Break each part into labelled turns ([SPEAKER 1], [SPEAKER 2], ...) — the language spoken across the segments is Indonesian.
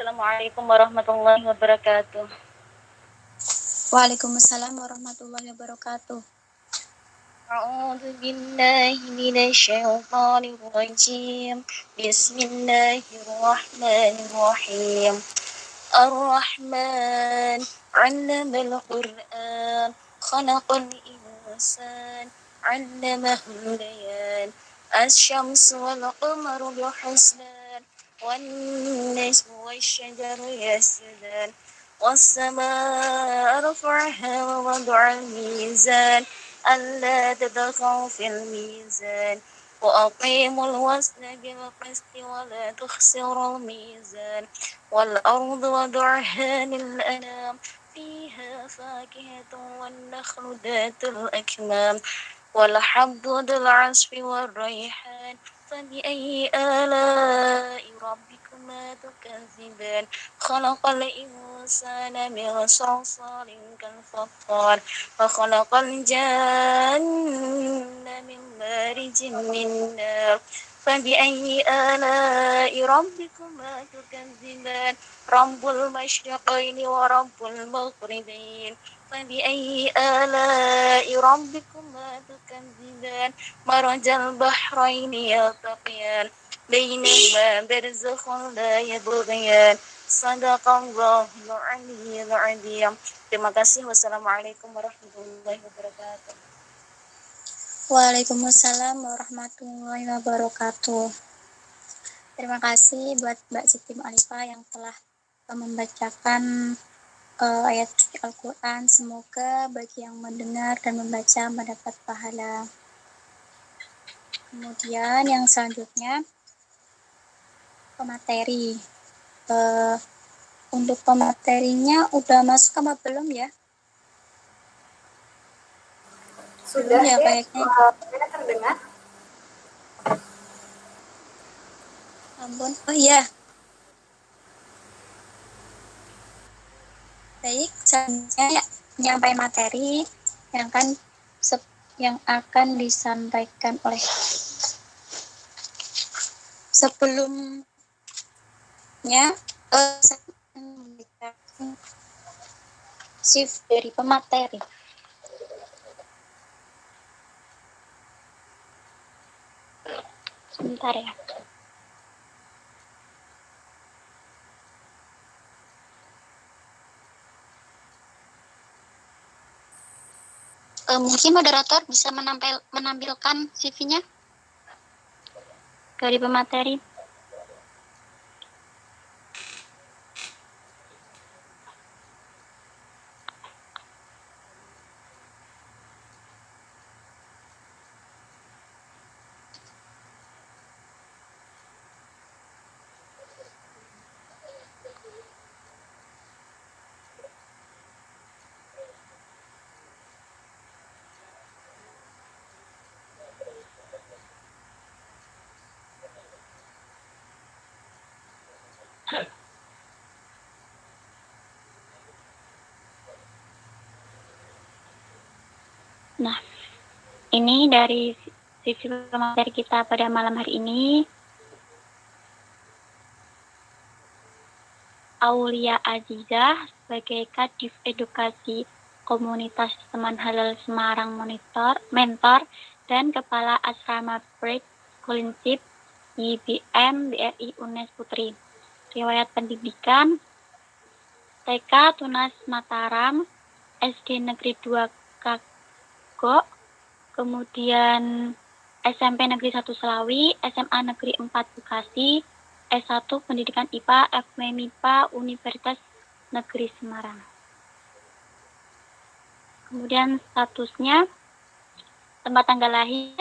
[SPEAKER 1] Assalamualaikum warahmatullahi wabarakatuh.
[SPEAKER 2] Waalaikumsalam warahmatullahi wabarakatuh.
[SPEAKER 1] A'udzu billahi minasy syaithanir rajim. Bismillahirrahmanirrahim. Ar-Rahman 'allamal Qur'an, khalaqal insan, 'allamahul bayan. Asy-syamsu wal qamaru bihusban, wan najmu wasy-syajaru yasjudan. Was-samaa'a rafa'aha wa wada'al mizan, alla tadghaw fil mizan. وأقيموا الوزن بالقسط ولا تخسروا الميزان والأرض وضعها للأنام فيها فاكهة والنخل ذات الأكمام والحب ذو العصف والريحان فبأي آلاء ربكما تكذبان خلق الإنسان من صلصال كالفخار وخلق الجان من مارج من نار فبأي آلاء ربكما تكذبان رب المشرقين ورب المغربين فبأي آلاء ربكما تكذبان مرج البحرين يلتقيان بينهما برزخ لا يبغيان Sadaqallahul Aliyyil Azim. Terima kasih. Wassalamualaikum warahmatullahi wabarakatuh.
[SPEAKER 2] Waalaikumsalam warahmatullahi wabarakatuh. Terima kasih buat Mbak Siti Alifah yang telah membacakan ayat suci Al-Quran. Semoga bagi yang mendengar dan membaca mendapat pahala. Kemudian yang selanjutnya pemateri. Untuk pematerinya udah masuk apa belum ya?
[SPEAKER 3] Sudah
[SPEAKER 2] ya kayaknya.
[SPEAKER 3] Saya terdengar.
[SPEAKER 2] Ampun. Oh iya. Baik, selanjutnya menyampaikan materi yang akan disampaikan oleh sebelumnya saya memberikan shift dari pemateri. Sebentar ya. Mungkin moderator bisa menampilkan CV-nya dari pemateri. Nah, ini dari sisi materi kita pada malam hari ini. Aulia Azizah sebagai Kadif Edukasi Komunitas Teman Halal Semarang Mentor dan Kepala Asrama Break Scholarship IBM BRI UNES Putri. Riwayat pendidikan TK Tunas Mataram, SD Negeri 2 Kago, kemudian SMP Negeri 1 Selawi, SMA Negeri 4 Bekasi, S1 Pendidikan IPA, FMIPA, Universitas Negeri Semarang. Kemudian statusnya, tempat tanggal lahir,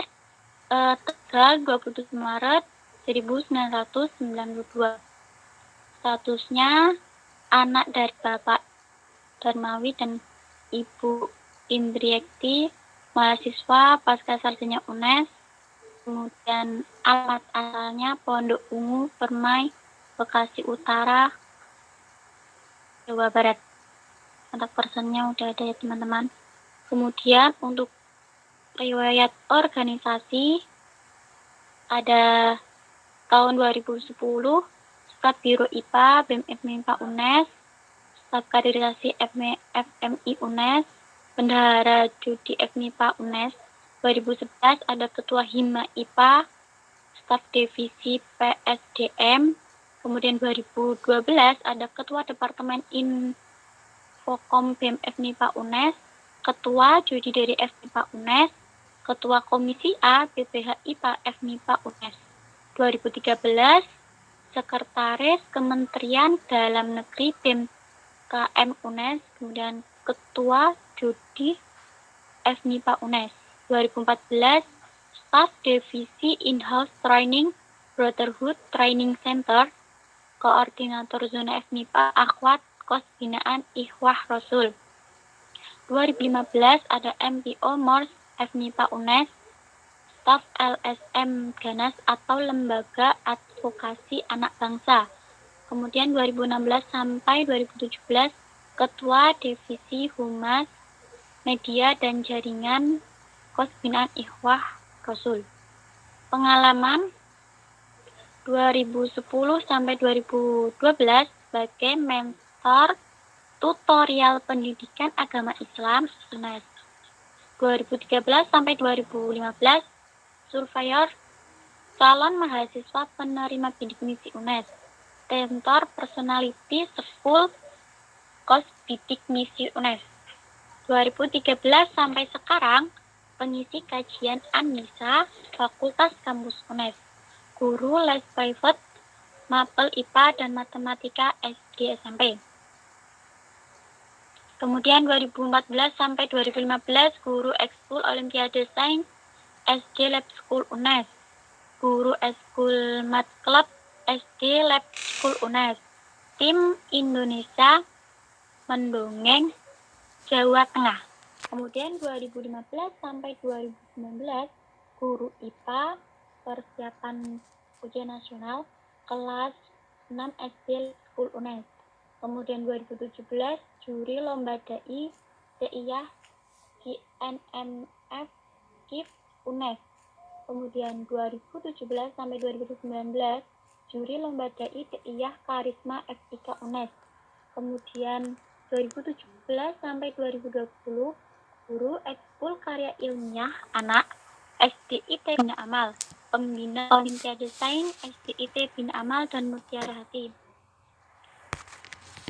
[SPEAKER 2] tanggal 27 Maret 1992. Statusnya, anak dari Bapak Darmawi dan Ibu Indriekti, mahasiswa pasca sarjana UNES. Kemudian alamat asalnya Pondok Ungu, Permai, Bekasi Utara, Jawa Barat. Kontak personnya udah ada ya teman-teman. Kemudian untuk riwayat organisasi ada tahun 2010 Staf Biro IPA, BEM FMIPA UNES, Staf Kaderisasi FMI UNES, Bendahara Judi FMIPA UNES. 2011 ada Ketua Hima IPA, Staf Divisi PSDM. Kemudian 2012 ada Ketua Departemen Infokom BEM FMIPA UNES, Ketua Judi dari FMIPA UNES, Ketua Komisi A BPH IPA FMIPA UNES. 2013 Sekretaris Kementerian Dalam Negeri BEM KM UNES, kemudian Ketua Judi FMIPA UNES. 2014 Staf Divisi In-House Training Brotherhood Training Center, Koordinator Zona FMIPA Akhwat Kos Binaan Ikhwah Rasul. 2015 ada MPO Mors FMIPA UNES, Staf LSM Ganas atau Lembaga Advokasi Anak Bangsa. Kemudian 2016 sampai 2017 Ketua Divisi Humas Media dan Jaringan Kos Binaan Ikhwah Rasul. Pengalaman 2010 sampai 2012 sebagai mentor tutorial pendidikan agama Islam UNES. 2013 sampai 2015 surveyor calon mahasiswa penerima bidik misi UNES, mentor personality school kos bidik misi UNES. 2013 sampai sekarang pengisi kajian Anissa Fakultas Kampus UNES, guru les private mapel IPA dan matematika SD SMP. Kemudian 2014 sampai 2015 guru ekskul Olimpiade Sains SD Lab School UNES, guru ekskul Mat Club SD Lab School UNES, tim Indonesia Mendongeng Jawa Tengah. Kemudian 2015 sampai 2019 guru IPA persiapan ujian nasional kelas 6 SD School UNES. Kemudian 2017 juri lomba dai DIYah GNMF KIF UNES. Kemudian 2017 sampai 2019 juri lomba dai DIYah Karisma FIK UNES. Kemudian 2017 sampai 2020 guru ekskul karya ilmiah anak SDIT Bina Amal, pembina Olimpiade Sains SDIT Bina Amal dan Mutiara Hati.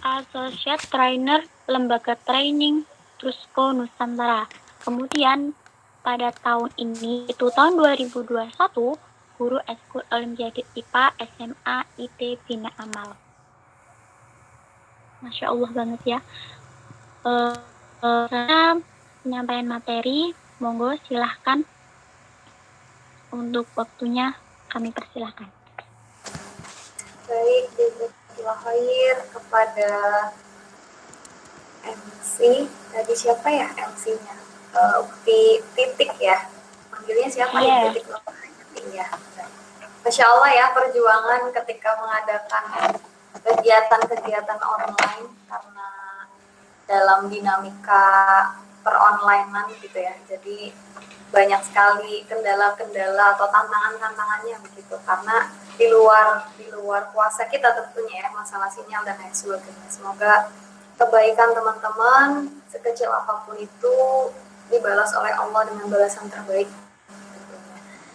[SPEAKER 2] Associate Trainer Lembaga Training Trusko Nusantara. Kemudian pada tahun ini, itu tahun 2021, guru ekskul Olimpiade IPA SMA IT Bina Amal. Masya Allah banget ya. Karena penyampaian materi, monggo silahkan untuk waktunya kami persilahkan.
[SPEAKER 3] Baik, jazakallah khair kepada MC. Tadi siapa ya MC-nya? Ukti Titik ya. Panggilnya siapa ya? Titik ya. Masya Allah ya, perjuangan ketika mengadakan kegiatan-kegiatan online karena dalam dinamika per-onlinean gitu ya. Jadi banyak sekali kendala-kendala atau tantangan-tantangannya begitu, karena di luar kuasa kita tentunya ya, masalah sinyal dan lain sebagainya. Semoga kebaikan teman-teman sekecil apapun itu dibalas oleh Allah dengan balasan terbaik.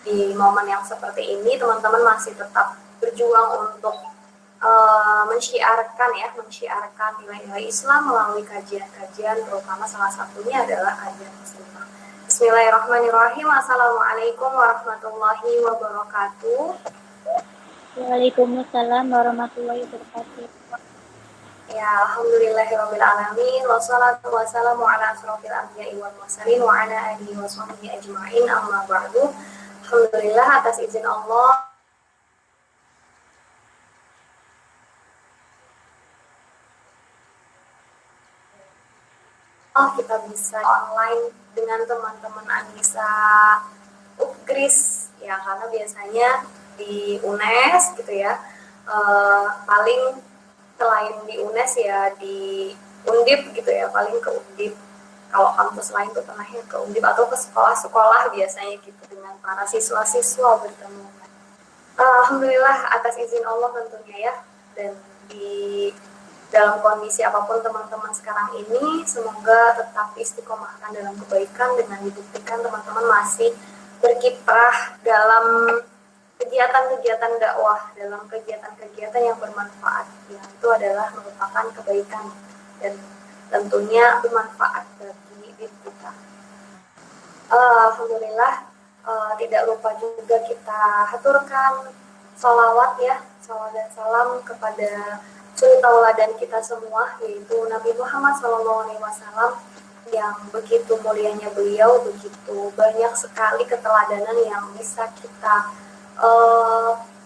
[SPEAKER 3] Di momen yang seperti ini teman-teman masih tetap berjuang untuk mensyiarkan nilai-nilai Islam melalui kajian-kajian, terutama salah satunya adalah kajian muslimah. Bismillahirrahmanirrahim. Assalamualaikum warahmatullahi wabarakatuh.
[SPEAKER 2] Waalaikumsalam warahmatullahi wabarakatuh.
[SPEAKER 3] Ya, alhamdulillahirabbil alamin. Wassalatu wassalamu ala asrofil anbiya'i wal mursalin wa ala alihi wa sahbihi ajma'in. Amma ba'du. Alhamdulillah atas izin Allah kita bisa online dengan teman-teman Anissa Ukris ya, karena biasanya di UNES gitu ya, paling selain di UNES ya di Undip gitu ya, paling ke Undip. Kalau kampus lain tuh pernahnya ke Undip atau ke sekolah-sekolah biasanya gitu dengan para siswa-siswa bertemu. Alhamdulillah atas izin Allah tentunya ya, dan di dalam kondisi apapun teman-teman sekarang ini, semoga tetap istiqomahkan dalam kebaikan dengan dibuktikan teman-teman masih berkiprah dalam kegiatan-kegiatan dakwah, dalam kegiatan-kegiatan yang bermanfaat, yang itu adalah merupakan kebaikan dan tentunya bermanfaat bagi diri kita. Alhamdulillah, tidak lupa juga kita haturkan salawat ya, salawat dan salam kepada suri tauladan kita semua, yaitu Nabi Muhammad SAW, yang begitu mulianya beliau, begitu banyak sekali keteladanan yang bisa kita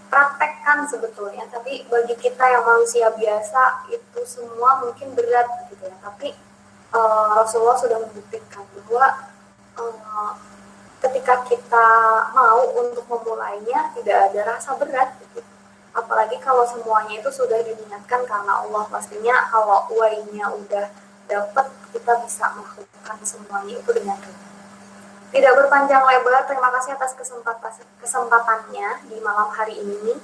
[SPEAKER 3] praktekkan sebetulnya, tapi bagi kita yang manusia biasa itu semua mungkin berat gitu ya, tapi Rasulullah sudah membuktikan bahwa ketika kita mau untuk memulainya tidak ada rasa berat gitu. Apalagi kalau semuanya itu sudah diniatkan karena Allah, pastinya kalau wainya udah dapat, kita bisa melakukan semuanya itu dengan ringan. Tidak berpanjang lebar, terima kasih atas kesempatannya di malam hari ini.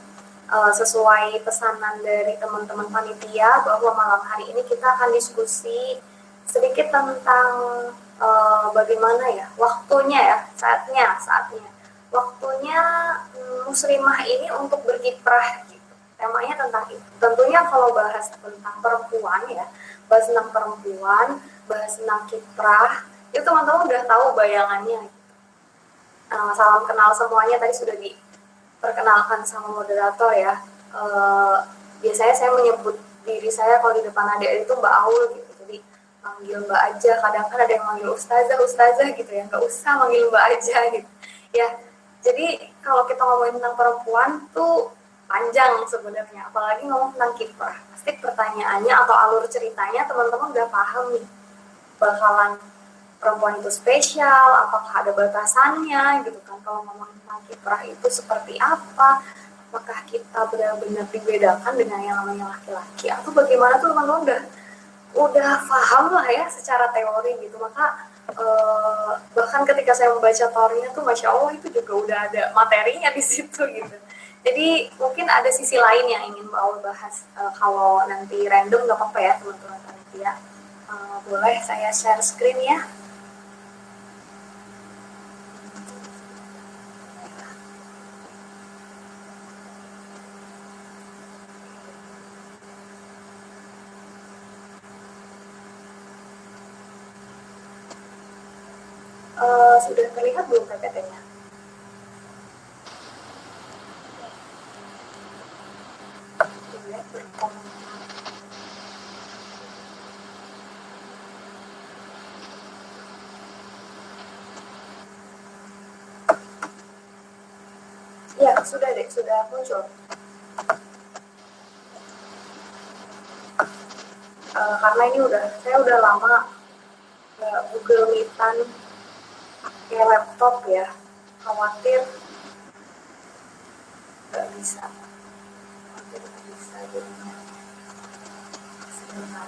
[SPEAKER 3] Sesuai pesanan dari teman-teman panitia bahwa malam hari ini kita akan diskusi sedikit tentang bagaimana ya waktunya ya, saatnya waktunya muslimah ini untuk berkiprah gitu. Temanya tentang itu. Tentunya kalau bahas tentang perempuan ya, bahas tentang perempuan, bahas tentang kiprah, itu teman-teman udah tahu bayangannya. Salam kenal semuanya tadi sudah diperkenalkan sama moderator ya. Biasanya saya menyebut diri saya kalau di depan adik itu Mbak Aul gitu. Jadi manggil Mbak aja, kadang kan ada yang manggil ustazah gitu ya, nggak usah manggil Mbak aja gitu. Ya, jadi kalau kita ngomongin tentang perempuan tuh panjang sebenarnya, apalagi ngomong tentang kiprah. Pasti pertanyaannya atau alur ceritanya teman-teman udah paham nih, bakalan perempuan itu spesial, apakah ada batasannya gitu kan. Kalau ngomong tentang kiprah itu seperti apa, apakah kita benar-benar dibedakan dengan yang namanya laki-laki, atau bagaimana tuh teman-teman udah paham lah ya secara teori gitu. Maka bahkan ketika saya membaca teorinya tuh Masya Allah itu juga udah ada materinya di situ gitu. Jadi mungkin ada sisi lain yang ingin Mbak Aul bahas. Kalau nanti random nggak apa-apa ya teman-teman panitia. Boleh saya share screen ya. Sudah terlihat belum PPT-nya? Ya, sudah deh, sudah muncul. Karena ini saya udah lama Google Meet-an pakai laptop ya, khawatir nggak bisa jadinya. Sebentar.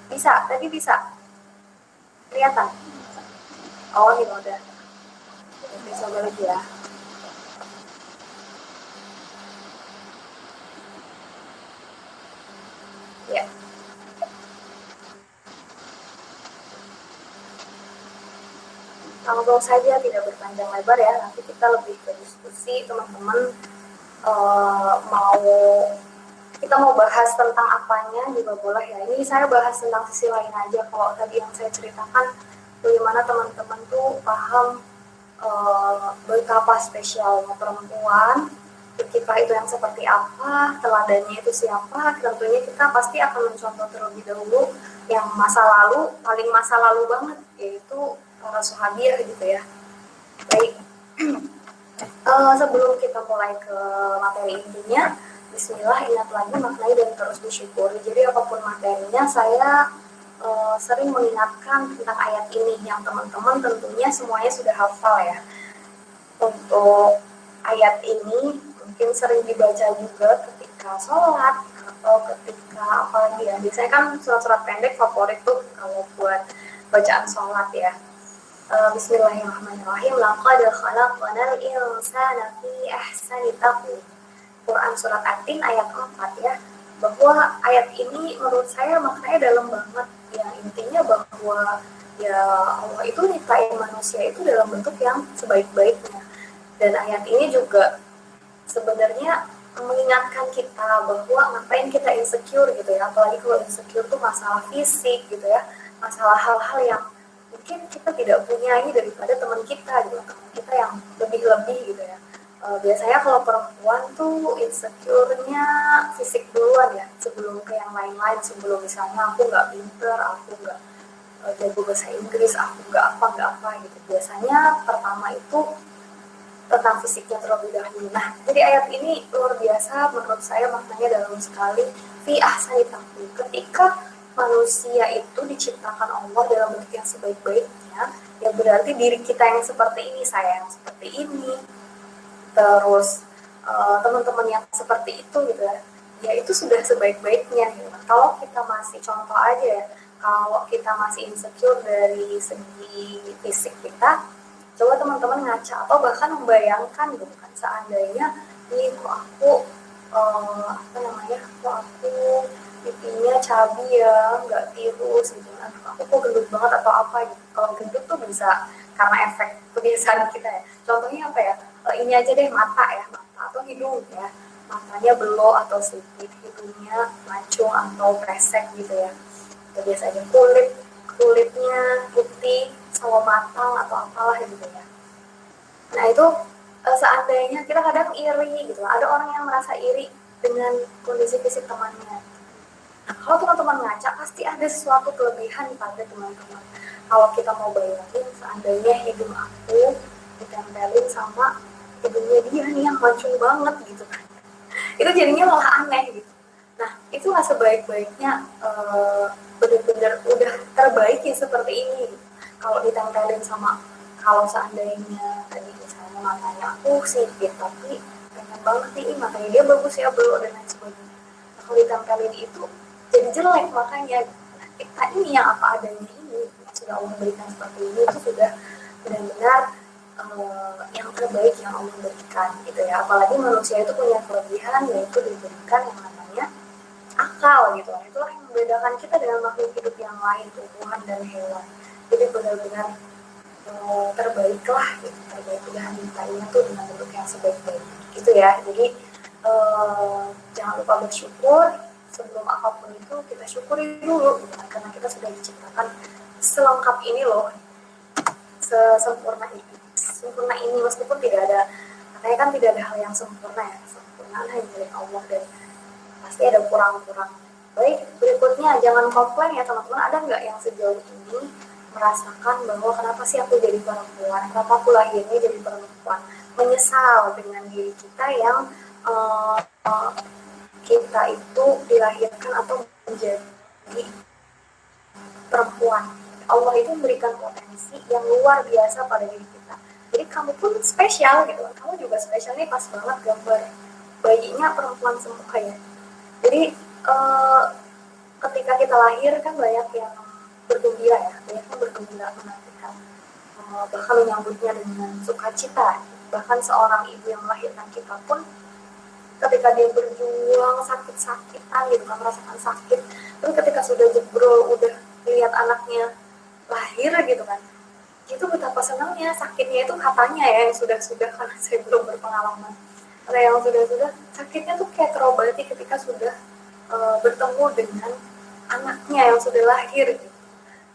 [SPEAKER 3] Bisa, tadi bisa kelihatan. Oh, ini udah. Bisa balik ya. Ya. Langsung saja, tidak berpanjang lebar ya. Nanti kita lebih ke diskusi, teman-teman kita mau bahas tentang apanya juga boleh ya. Ini saya bahas tentang sisi lain aja. Kalau tadi yang saya ceritakan bagaimana teman-teman tuh paham betapa spesialnya perempuan, kiprah itu yang seperti apa, teladannya itu siapa. Tentunya kita pasti akan mencontoh terlebih dahulu yang paling masa lalu banget, yaitu para sahabiah gitu ya. Baik, sebelum kita mulai ke materi intinya, bismillah, ingat lagi, maknai, dan terus disyukuri. Jadi apapun materinya, saya sering mengingatkan tentang ayat ini yang teman-teman tentunya semuanya sudah hafal ya. Untuk ayat ini mungkin sering dibaca juga ketika sholat atau ketika apalagi ya. Biasanya kan surat-surat pendek favorit tuh kalau buat bacaan sholat ya. Bismillahirrahmanirrahim. Laqad khalaqnal insana fi ahsani taqwim. Quran surat At-Tin ayat 4 ya. Bahwa ayat ini menurut saya maknanya dalam banget. Ya intinya bahwa ya Allah itu nyiptain manusia itu dalam bentuk yang sebaik-baiknya. Dan ayat ini juga sebenarnya mengingatkan kita bahwa ngapain kita insecure gitu ya, apalagi kalau insecure tuh masalah fisik gitu ya, masalah hal-hal yang mungkin kita tidak punya ini daripada teman kita gitu, teman kita yang lebih-lebih gitu ya. Biasanya kalau perempuan tuh insecure-nya fisik duluan ya, sebelum ke yang lain-lain, sebelum misalnya aku nggak pinter, aku nggak jago bahasa Inggris, aku nggak apa gitu. Biasanya pertama itu tentang fisiknya terlebih dahulu. Nah, jadi ayat ini luar biasa menurut saya, maknanya dalam sekali. Fi ahsani taqwim. Ketika manusia itu diciptakan Allah dalam bentuk yang sebaik-baiknya, ya berarti diri kita yang seperti ini, saya yang seperti ini, terus teman-teman yang seperti itu gitu ya itu sudah sebaik-baiknya gitu. Kalau kita masih, contoh aja ya, kalau kita masih insecure dari segi fisik kita, coba teman-teman ngaca atau bahkan membayangkan gitu kan, seandainya nih kok aku apa namanya, kok aku pipinya cabi ya, nggak tirus gitu, aku kok gendut banget atau apa gitu. Kalau gendut tuh bisa karena efek kebiasaan kita ya. Contohnya apa ya, ini aja deh, mata ya, mata atau hidung ya, matanya belok atau sipit, hidungnya mancung atau kresek gitu ya. Biasanya kulitnya putih sama matang atau apalah gitu ya. Nah itu seandainya kita kadang iri gitu, ada orang yang merasa iri dengan kondisi fisik temannya. Nah kalau teman-teman ngaca pasti ada sesuatu kelebihan pada teman-teman. Kalau kita mau bayangin seandainya hidung aku ditempelin sama hidungnya dia nih yang mancung banget gitu kan, itu jadinya malah aneh gitu. Nah itulah sebaik-baiknya benar-benar udah terbaik ya seperti ini. Kalau ditempelin sama, kalau seandainya tadi misalnya matanya aku sipit tapi pengen banget nih matanya dia bagus ya, belum dan lain sebagainya. Nah, kalau ditempelin itu jadi jelek, makanya nah, kita ini yang apa adanya ini sudah Allah berikan seperti ini, itu sudah benar-benar yang terbaik yang Allah berikan gitu ya. Apalagi manusia itu punya kelebihan, yaitu diberikan yang namanya akal gitu. Itulah yang membedakan kita dengan makhluk hidup yang lain, tumbuhan dan hewan. Jadi benar-benar terbaik lah gitu, terbaik Tuhan mintainya tuh dengan bentuk yang sebaik-baik gitu ya. Jadi jangan lupa bersyukur sebelum apapun itu, kita syukuri dulu gitu kan, karena kita sudah diciptakan selengkap ini loh, sesempurna ini meskipun tidak ada, katanya kan tidak ada hal yang sempurna ya, sempurna hanya milik Allah dan pasti ada kurang-kurang. Baik, berikutnya jangan komplain ya teman-teman. Ada nggak yang sejauh ini merasakan bahwa kenapa sih aku jadi perempuan, kenapa aku lahirnya jadi perempuan, menyesal dengan diri kita yang kita itu dilahirkan atau menjadi perempuan. Allah itu memberikan potensi yang luar biasa pada diri kita. Jadi kamu pun spesial gitu. Kamu juga spesial nih, pas banget gambar bayinya perempuan semua ya. Jadi ketika kita lahir kan banyak yang bergembira ya, banyak yang bergembira menantikan, bahkan menyambutnya dengan sukacita. Bahkan seorang ibu yang melahirkan kita pun ketika dia berjuang sakit-sakitan gitu kan, merasakan sakit, tapi ketika sudah jebrol, udah lihat anaknya lahir gitu kan, itu betapa senangnya. Sakitnya itu katanya ya, yang sudah-sudah, karena saya belum berpengalaman, ada yang sudah-sudah sakitnya tuh kayak terobati ketika sudah bertemu dengan anaknya yang sudah lahir gitu.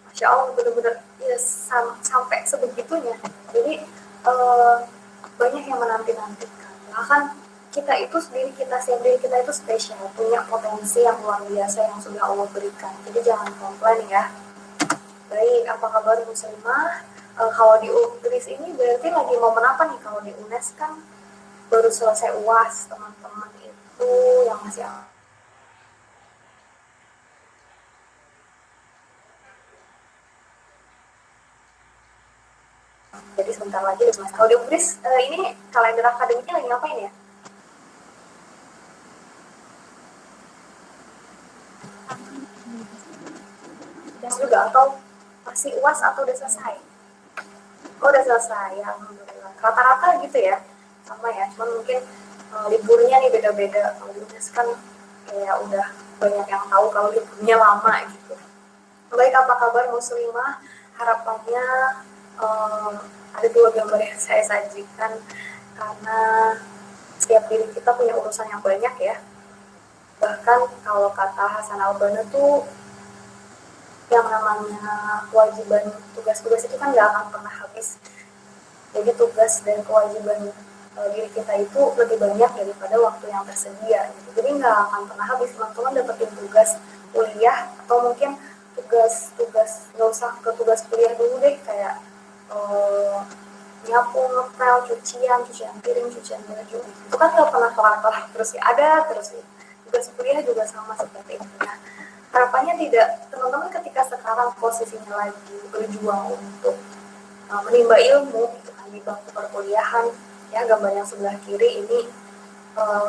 [SPEAKER 3] Masya Allah, benar-benar ya, sampai sebegitunya. Jadi banyak yang menanti-nantikan. Bahkan kita itu sendiri, kita itu spesial, punya potensi yang luar biasa yang sudah Allah berikan. Jadi jangan komplain ya. Baik, apa kabar Muslimah? Kalau di UNES ini berarti lagi momen apa nih? Kalau di UNES kan baru selesai UAS, teman-teman itu yang masih jadi sebentar lagi di semester. Kalau di UNES ini kalender akademiknya lagi ngapain ya? UAS juga atau masih UAS atau udah selesai? Oh, udah selesai ya, alhamdulillah. Rata-rata gitu ya, sama ya. Cuman mungkin liburnya nih beda-beda. Kalau di UNES kan kayak udah banyak yang tahu kalau liburnya lama gitu. Baik, apa kabar Muslimah? Harapannya eh, ada dua gambar yang saya sajikan karena setiap diri kita punya urusan yang banyak ya. Bahkan kalau kata Hasan Albana tuh yang namanya kewajiban tugas-tugas itu kan gak akan pernah habis. Jadi tugas dan kewajiban diri kita itu lebih banyak daripada waktu yang tersedia gitu. Jadi nggak akan pernah habis. Teman-teman dapetin tugas kuliah atau mungkin tugas nggak usah ke tugas kuliah dulu deh, kayak nyapu, ngepel, cucian piring, cucian baju, itu kan nggak pernah kelar-kelar terus ya, ada terus ya. Tugas kuliah juga sama seperti itu. Nah, harapannya tidak, teman-teman ketika sekarang posisinya lagi berjuang untuk menimba ilmu gitu kan di bangku perkuliahan, ya gambar yang sebelah kiri ini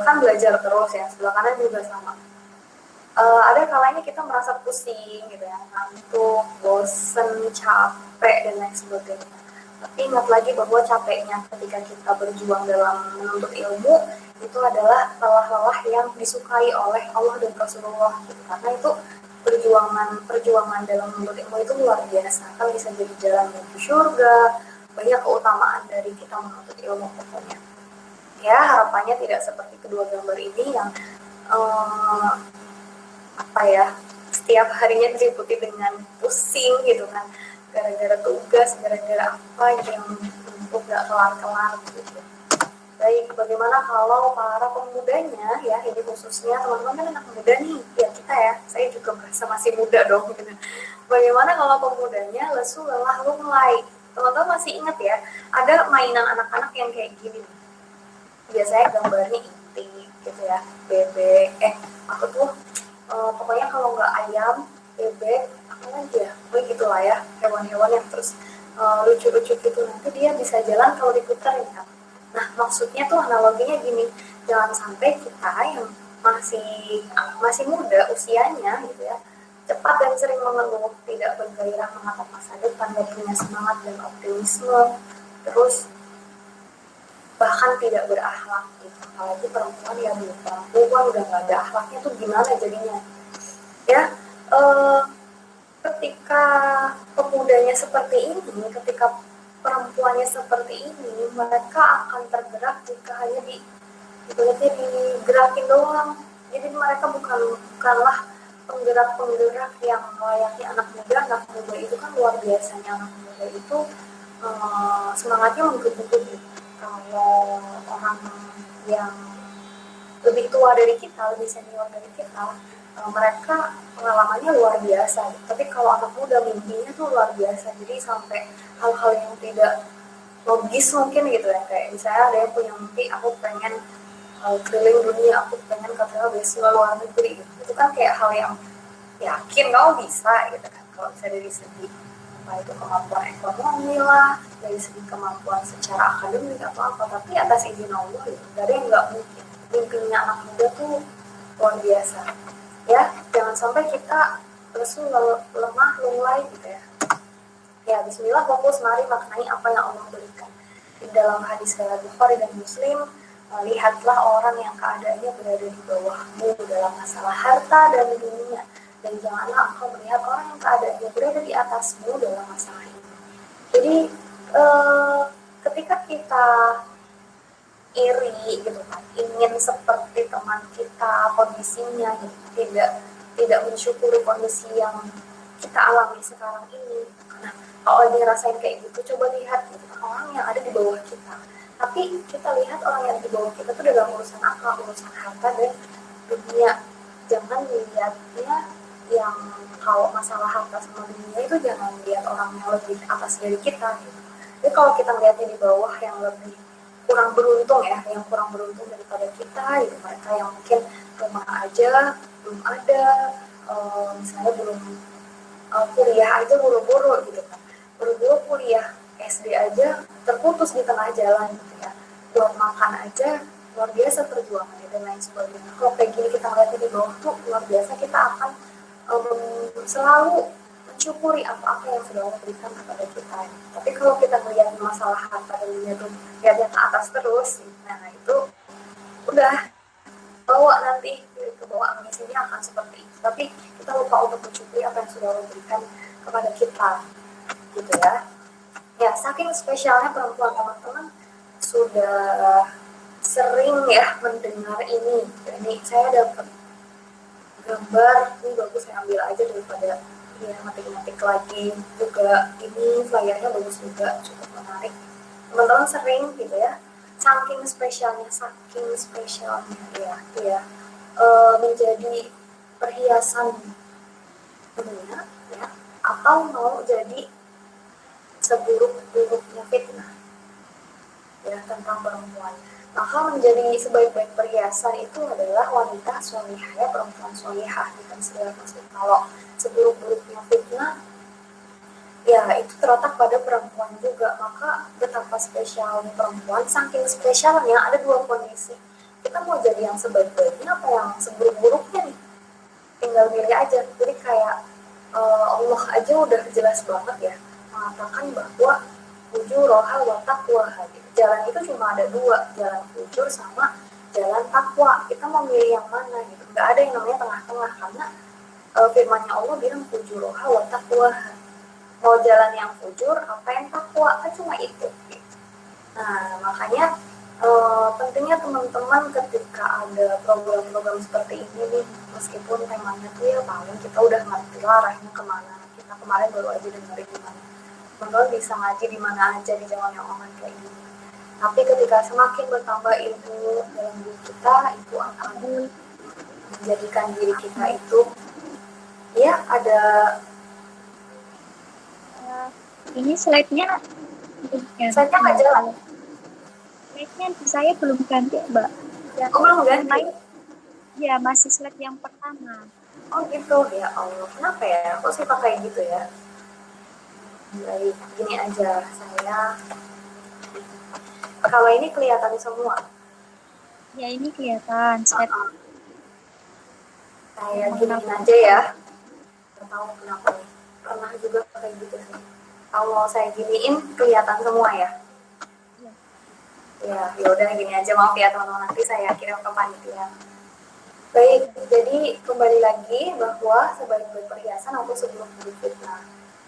[SPEAKER 3] kan belajar terus ya, sebelah kanan juga sama. Ada kalanya kita merasa pusing gitu ya, ngantuk, bosen, capek dan lain sebagainya. Tapi ingat lagi bahwa capeknya ketika kita berjuang dalam menuntut ilmu itu adalah lelah-lelah yang disukai oleh Allah dan Rasulullah gitu. Karena itu perjuangan dalam menuntut ilmu itu luar biasa, kan bisa jadi jalan menuju surga, banyak keutamaan dari kita menuntut ilmu pokoknya. Ya, harapannya tidak seperti kedua gambar ini yang apa ya, setiap harinya diliputi dengan pusing gitu kan, gara-gara tugas, gara-gara apa yang untuk gak kelar-kelar gitu. Baik, bagaimana kalau para pemudanya ya, ini khususnya teman-teman kan anak muda nih, ya kita ya, saya juga merasa masih muda dong gitu. Bagaimana kalau pemudanya lesu, lelah, lunglai? Teman-teman masih ingat ya, ada mainan anak-anak yang kayak gini nih. Biasanya gambarnya inti gitu ya, bebek, aku tuh pokoknya kalau nggak ayam, bebek, apa lagi ya, pokoknya gitulah ya, hewan-hewan yang terus lucu-lucu gitu, nanti dia bisa jalan kalau diputar ya. Nah, maksudnya tuh analoginya gini, jangan sampai kita yang masih muda usianya gitu ya, cepat dan sering mengeluh, tidak bergairah menatap masa depan, tidak punya semangat dan optimisme, terus bahkan tidak berakhlak gitu. Apalagi perempuan ya, perempuan udah nggak ada akhlaknya tuh gimana jadinya ya. Ketika pemudanya seperti ini, ketika perempuannya seperti ini, mereka akan tergerak jika hanya digerakin doang. Jadi mereka bukanlah penggerak-penggerak yang layaknya anak muda. Anak muda itu kan luar biasanya, anak muda itu semangatnya menggebu-gebu. Kalau orang yang lebih tua dari kita, lebih senior dari kita, mereka pengalamannya luar biasa. Tapi kalau anak muda mimpinya tuh luar biasa. Jadi sampai hal-hal yang tidak logis mungkin gitu ya, kayak misalnya ada yang punya mimpi, aku pengen keliling dunia, aku pengen katanya beasiswa luar negeri gitu. Itu kan kayak hal yang yakin kamu bisa gitu kan, kalau bisa dari segi apa itu kemampuan ekonomi lah, dari segi kemampuan secara akademik atau apa, tapi atas izin Allah gitu, gak ada yang nggak mungkin. Mimpinya anak muda tuh luar biasa ya. Jangan sampai kita lesu, lemah, lunglai gitu ya. Ya, bismillah, fokus, mari maknai apa yang Allah berikan. Di dalam hadis riwayat Bukhari dan Muslim, lihatlah orang yang keadaannya berada di bawahmu dalam masalah harta dan dunia, dan janganlah engkau melihat orang yang keadaannya berada di atasmu dalam masalah ini. Jadi ketika kita iri gitu kan, ingin seperti teman kita kondisinya gitu, tidak mensyukuri kondisi yang kita alami sekarang ini. Nah, kalau dia rasain kayak gitu, coba lihat gitu, orang yang ada di bawah kita. Tapi kita lihat orang yang di bawah kita itu dalam urusan apa, urusan harta dan dunia. Jangan lihatnya yang kalau masalah harta sama dunia itu, jangan lihat orang yang lebih atas dari kita gitu. Jadi kalau kita melihatnya di bawah yang lebih kurang beruntung ya, yang kurang beruntung daripada kita gitu, mereka yang mungkin rumah aja belum ada, misalnya belum kuliah aja buru-buru gitu kan, buru-buru kuliah, SD aja terputus di tengah jalan gitu ya, buat makan aja luar biasa perjuangannya dan lain sebagainya. Kalau kayak gini kita ngeliatnya di bawah tuh luar biasa, kita akan selalu mensyukuri apa-apa yang sudah Allah berikan kepada kita. Tapi kalau kita melihat masalah harta dan dunia itu lihatnya ke atas terus, nah itu udah bawa nanti ke bawah ambisinya akan seperti itu. Tapi kita lupa untuk mensyukuri apa yang sudah Allah berikan kepada kita, gitu ya. Ya, saking spesialnya perempuan, teman-teman sudah sering ya mendengar ini. Ini saya dapat gambar, ini bagus saya ambil aja daripada ya matik-matik lagi. Juga ini flyernya bagus juga, cukup menarik. Teman-teman sering gitu ya, saking spesialnya ya, itu ya menjadi perhiasan dunia ya, atau mau jadi seburuk-buruknya fitnah ya tentang perempuan. Maka menjadi sebaik-baik perhiasan itu adalah wanita solihah ya, perempuan solihah bukan segala maksud. Kalau seburuk-buruknya fitnah ya itu terletak pada perempuan juga. Maka betapa spesialnya perempuan, saking spesialnya ada dua kondisi. Kita mau jadi yang sebaik-baiknya apa yang seburuk-buruknya nih, tinggal milih aja. Jadi kayak Allah aja udah jelas banget ya mengatakan bahwa fujuroha wa taqwaha. Jalan itu cuma ada dua, jalan fujur sama jalan takwa. Kita mau milih yang mana gitu. Nggak ada yang namanya tengah-tengah, karena firmannya Allah bilang fujuroha wa taqwaha. Mau jalan yang fujur apa yang takwa, kan cuma itu gitu. Nah makanya pentingnya teman-teman ketika ada program-program seperti ini nih, meskipun temanya tuh ya paling kita udah ngerti lah arahnya kemana. Kita kemarin baru aja dengerin gimana teman-teman bisa ngaji di mana aja di zaman yang online kayak gini. Tapi ketika semakin bertambah ilmu dalam diri kita, itu akan menjadikan diri kita itu ya ada
[SPEAKER 2] Ini slide-nya
[SPEAKER 3] nggak jalan.
[SPEAKER 2] Slide-nya saya belum ganti, Mbak.
[SPEAKER 3] Ya, belum ganti?
[SPEAKER 2] Ya, masih slide yang pertama.
[SPEAKER 3] Oh gitu, ya Allah. Kenapa ya? Kok suka kayak gitu ya? Baik, gini aja. Saya kalau ini kelihatan semua.
[SPEAKER 2] Ya, ini kelihatan. Slide.
[SPEAKER 3] Saya giniin aja ya. Nggak tahu kenapa nih. Pernah juga kayak gitu sih. Kalau saya giniin kelihatan semua ya. Ya, yaudah gini aja, maaf ya teman-teman, nanti saya kirim ke panitia. Baik, jadi kembali lagi bahwa sebaik-baik perhiasan atau seburuk-buruk fitnah.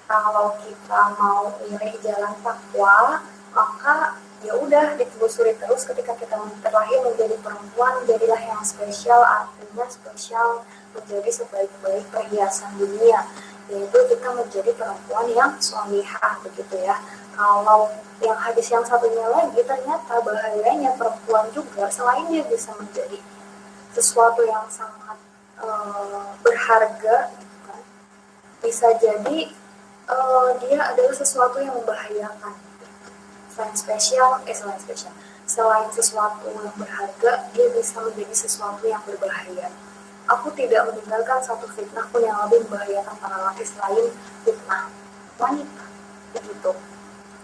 [SPEAKER 3] Kalau kita mau milih jalan takwa, maka ya udah ditelusuri terus. Ketika kita terlahir menjadi perempuan, jadilah yang spesial, artinya spesial menjadi sebaik-baik perhiasan dunia, yaitu kita menjadi perempuan yang sholihah begitu ya. Kalau yang hadis yang satunya lagi, ternyata bahayanya perempuan juga, selain dia bisa menjadi sesuatu yang sangat berharga gitu kan, bisa jadi dia adalah sesuatu yang membahayakan. Selain sesuatu yang berharga, dia bisa menjadi sesuatu yang berbahaya. Aku tidak meninggalkan satu fitnah pun yang lebih membahayakan para laki selain fitnah wanita begitu.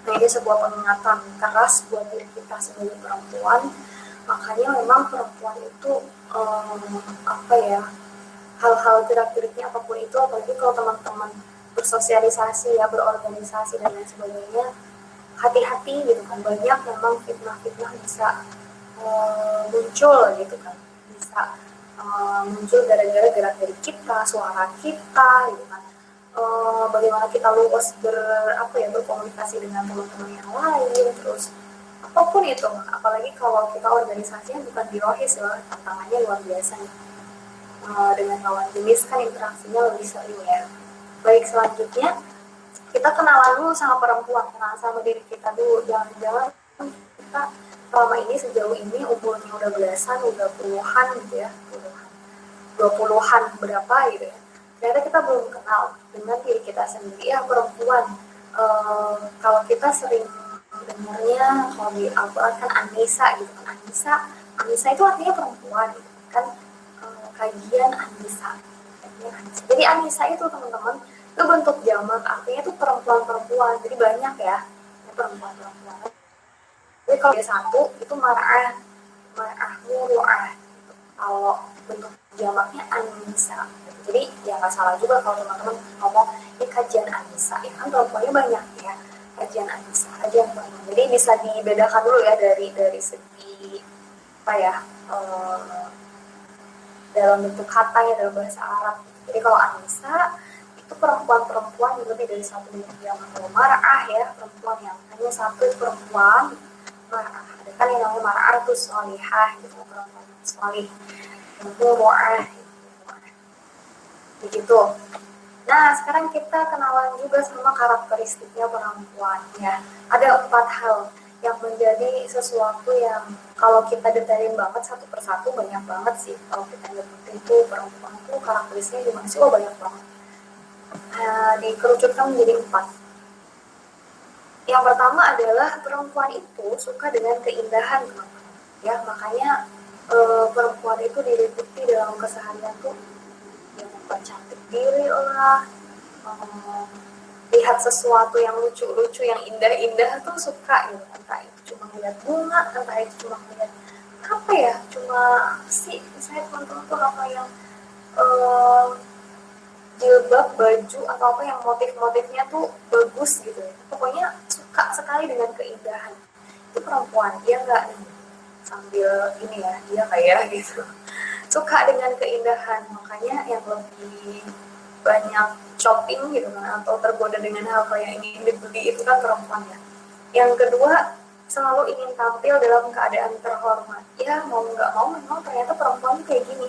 [SPEAKER 3] Nah, ini sebuah pengingatan keras buat diri kita sebagai perempuan. Makanya memang perempuan itu hal-hal gerak-geriknya apapun itu, apalagi kalau teman-teman bersosialisasi ya, berorganisasi dan lain sebagainya, hati-hati gitu kan. Banyak memang fitnah-fitnah bisa muncul gitu kan, bisa muncul gara-gara gerak-gerik kita, suara kita gitu kan. Bagaimana kita luas berkomunikasi dengan teman-teman yang lain, terus apapun itu, apalagi kalau kita organisasinya bukan di rohis ya, tantangannya luar biasa nih. Dengan lawan jenis kan interaksinya lebih sering ya. Baik, selanjutnya kita kenalan dulu sama perempuan, kenalan sama diri kita dulu. Jangan-jangan kita selama ini sejauh ini umurnya udah belasan, udah puluhan gitu ya, dua puluhan berapa gitu ya, ternyata kita belum kenal dengan diri kita sendiri ya perempuan. Kalau kita sering dengarnya kalau di Al-Quran kan Anisa gitu kan, Anisa itu artinya perempuan gitu kan, kajian Anisa. Jadi Anisa itu teman-teman itu bentuk jamak, artinya itu perempuan-perempuan, jadi banyak ya perempuan-perempuan. Jadi kalau ada satu itu mar'ah muru'ah, kalau bentuk jamaknya Anisa. Jadi ya nggak salah juga kalau teman-teman ngomong ini Rajin Anissa, ya kan perempuannya banyak ya, Rajin Anissa, Rajin perempuan. Jadi bisa dibedakan dulu ya dari segi apa ya, dalam bentuk kata ya, dalam bahasa Arab. Jadi kalau Anissa itu perempuan-perempuan yang lebih dari satu yang atau mar'ah ya, perempuan yang hanya satu perempuan mar'ah. Ada kan yang namanya mar'ah itu sholihah gitu, perempuan yang sholih, itu mu'ah begitu. Nah, sekarang kita kenalan juga sama karakteristiknya perempuan ya. Ada 4 hal yang menjadi sesuatu yang kalau kita detailin banget satu persatu banyak banget sih. Kalau kita nyebutin itu perempuan itu karakteristiknya gimana sih? Oh, banyak banget. Dikerucutkan menjadi 4. Yang pertama adalah perempuan itu suka dengan keindahan, teman-teman. Ya, makanya perempuan itu diliputi dalam keseharian tuh yang mempercantik diri lah, lihat sesuatu yang lucu-lucu, yang indah-indah tuh suka gitu. Entah itu cuma melihat bunga, entah itu cuma melihat apa ya, cuma sih saya teman-teman tuh apa yang jilbab, baju atau apa yang motif-motifnya tuh bagus gitu ya. Pokoknya suka sekali dengan keindahan. Itu perempuan, dia nggak sambil ini ya, dia kayak gitu. Suka dengan keindahan, makanya yang lebih banyak shopping gitu kan, atau tergoda dengan hal yang ingin dibeli itu kan perempuan ya. Yang kedua, selalu ingin tampil dalam keadaan terhormat. Ya mau nggak mau memang ternyata perempuan kayak gini.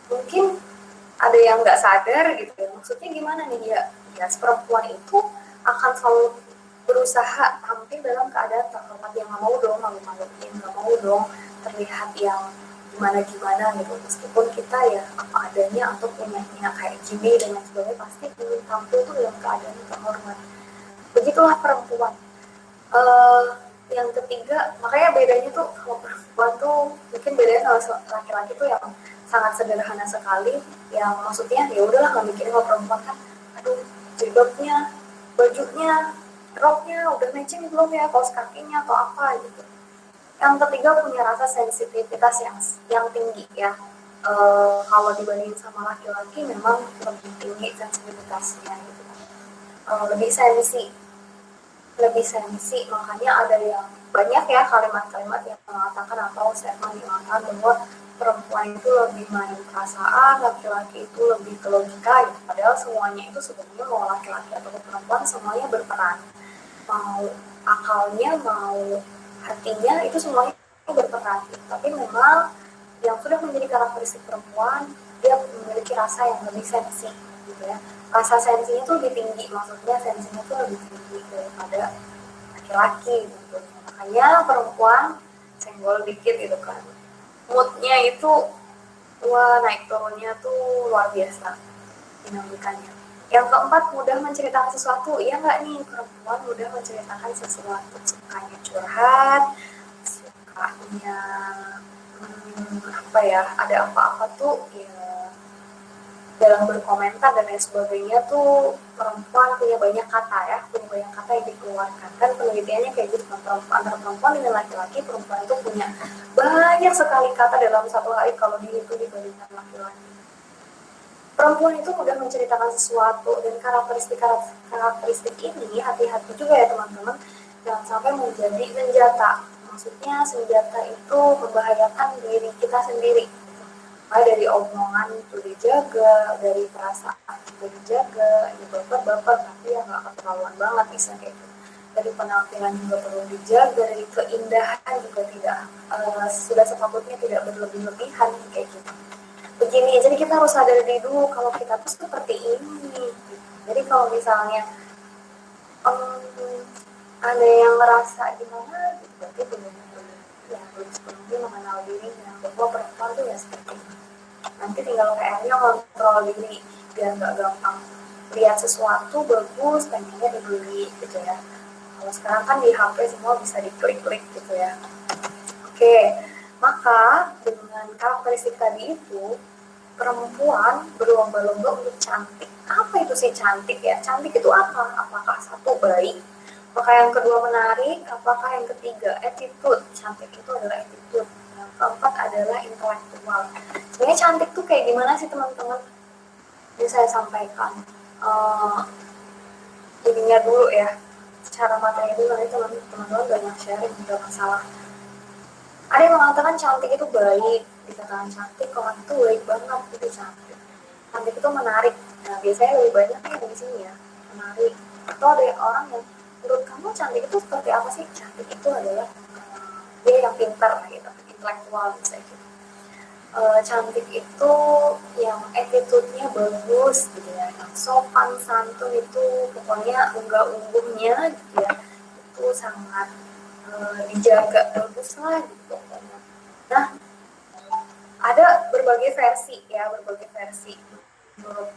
[SPEAKER 3] Mungkin ada yang nggak sadar gitu ya, maksudnya gimana nih ya, perempuan itu akan selalu berusaha tampil dalam keadaan terhormat, yang nggak mau dong malu-maluin, nggak mau dong terlihat yang gimana-gimana gitu, meskipun kita ya apa adanya atau punya kayak gini dan lain sebagainya, pasti ingin tampil tuh dalam keadaan terhormat. Begitulah perempuan. Yang ketiga, makanya bedanya tuh kalau perempuan tuh mungkin bedanya sama laki-laki tuh yang sangat sederhana sekali, yang maksudnya ya udahlah nggak mikirin. Kalau perempuan kan, aduh jilbabnya, bajunya, roknya udah matching belum ya, kaos kakinya atau apa gitu. Yang ketiga, punya rasa sensitivitas yang tinggi ya. Kalau dibandingin sama laki-laki memang lebih tinggi sensitivitasnya gitu. Lebih sensi, makanya ada yang banyak ya kalimat-kalimat yang mengatakan atau statement yang mengatakan bahwa perempuan itu lebih main perasaan, laki-laki itu lebih ke logika gitu. Padahal semuanya itu sebenarnya mau laki-laki atau perempuan semuanya berperan, mau akalnya mau hatinya itu semuanya berperan gitu. Tapi memang yang sudah menjadi karakteristik perempuan, dia memiliki rasa yang lebih sensi gitu ya. Rasa sensinya tuh lebih tinggi, maksudnya sensinya tuh lebih tinggi daripada laki-laki gitu. Makanya perempuan senggol dikit gitu kan, moodnya itu wah naik turunnya tuh luar biasa dinamikanya. Yang keempat, mudah menceritakan sesuatu. Iya nggak nih, perempuan mudah menceritakan sesuatu, sukanya curhat, sukanya apa ya, ada apa-apa tuh ya dalam berkomentar dan lain sebagainya tuh perempuan punya banyak kata ya, punya banyak kata yang dikeluarkan. Kan penelitiannya kayak gitu, antara perempuan dengan laki-laki, perempuan itu punya banyak sekali kata dalam satu hari kalau dihitung dibandingkan laki-laki. Perempuan itu mudah menceritakan sesuatu, dan karakteristik ini hati-hati juga ya teman-teman, jangan sampai menjadi senjata. Maksudnya senjata itu membahayakan diri kita sendiri. Dari omongan itu dijaga, dari perasaan juga dijaga, ya baper tapi ya nggak keterlaluan banget bisa kayak gitu. Dari penampilan juga perlu dijaga, dari keindahan juga tidak sudah sepatutnya tidak berlebih-lebihan kayak gitu. Begini, jadi kita harus sadar dulu kalau kita tuh seperti ini. Jadi kalau misalnya ada yang ngerasa gimana, gitu, berarti benar-benar ya belum sepenuhnya mengenal dirinya bahwa perempuan tuh ya seperti ini. Nanti tinggal PR-nya kontrol diri biar nggak gampang lihat sesuatu bagus pengennya dibeli gitu ya. Kalau sekarang kan di HP semua bisa diklik-klik gitu ya. Oke, maka dengan karakteristik tadi itu perempuan berlomba-lomba untuk cantik. Apa itu sih cantik ya? Cantik itu apa? Apakah satu baik? Apakah yang kedua menarik? Apakah yang ketiga attitude? Cantik itu adalah attitude. Yang keempat adalah intelektual. Sebenarnya cantik tuh kayak gimana sih teman-teman? Ini saya sampaikan ininya dulu ya, cara materi dulu, nanti teman-teman banyak sharing juga masalah. Ada yang mengatakan cantik itu baik, dikatakan cantik, orang itu baik banget, itu cantik. Cantik itu menarik. Nah, biasanya lebih banyak yang di sini ya, menarik. Atau ada orang yang menurut kamu cantik itu seperti apa sih? Cantik itu adalah dia yang pintar gitu, intelektual misalnya gitu. Cantik itu yang attitude-nya bagus gitu ya, yang sopan santun itu pokoknya unggah-ungguhnya gitu ya, itu sangat dijaga bagus lah gitu pokoknya. Nah, ada berbagai versi ya, berbagai versi menurut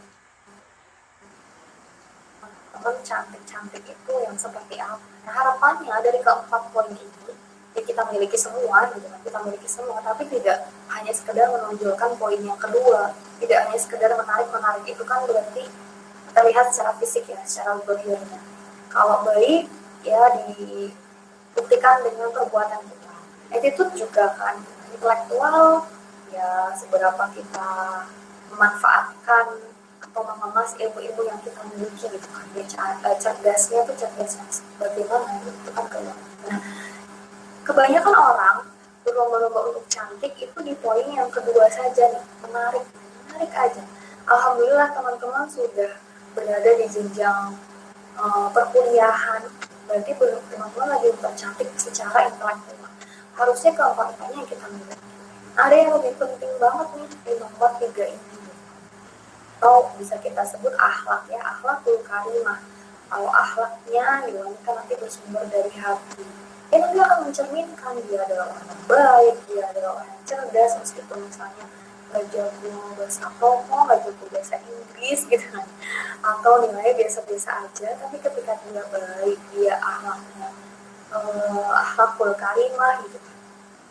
[SPEAKER 3] teman cantik-cantik itu yang seperti apa. Nah, harapannya dari keempat poin ini ya kita miliki semua gitu kan, kita miliki semua, tapi tidak hanya sekedar menonjolkan poin yang kedua, tidak hanya sekedar menarik itu kan berarti kita lihat secara fisik ya, secara zahirnya. Kalau baik ya dibuktikan dengan perbuatan kita. Attitude juga kan, intelektual ya seberapa kita memanfaatkan atau mengemas ilmu-ilmu yang kita miliki gitu kan. Ya, cerdasnya tuh cerdasnya bagaimana itu kan kalau nah, kebanyakan orang berlomba-lomba untuk cantik itu di poin yang kedua saja nih, menarik aja. Alhamdulillah teman-teman sudah berada di jenjang perkuliahan, berarti teman-teman lagi mempercantik secara intelektual. Harusnya keempat-empatnya yang kita miliki. Ada yang lebih penting banget nih di nomor 3 ini, atau bisa kita sebut akhlak ya, akhlakul karimah. Kalau akhlaknya gitu kan nanti bersumber dari hati. Dia nanti akan mencerminkan dia adalah orang yang baik, dia adalah orang yang cerdas, meskipun misalnya nggak jago bahasa Komo, nggak jago bahasa Inggris gitu kan, atau nilainya biasa-biasa aja, tapi ketika dia baik, dia akhlaknya akhlakul karimah gitu,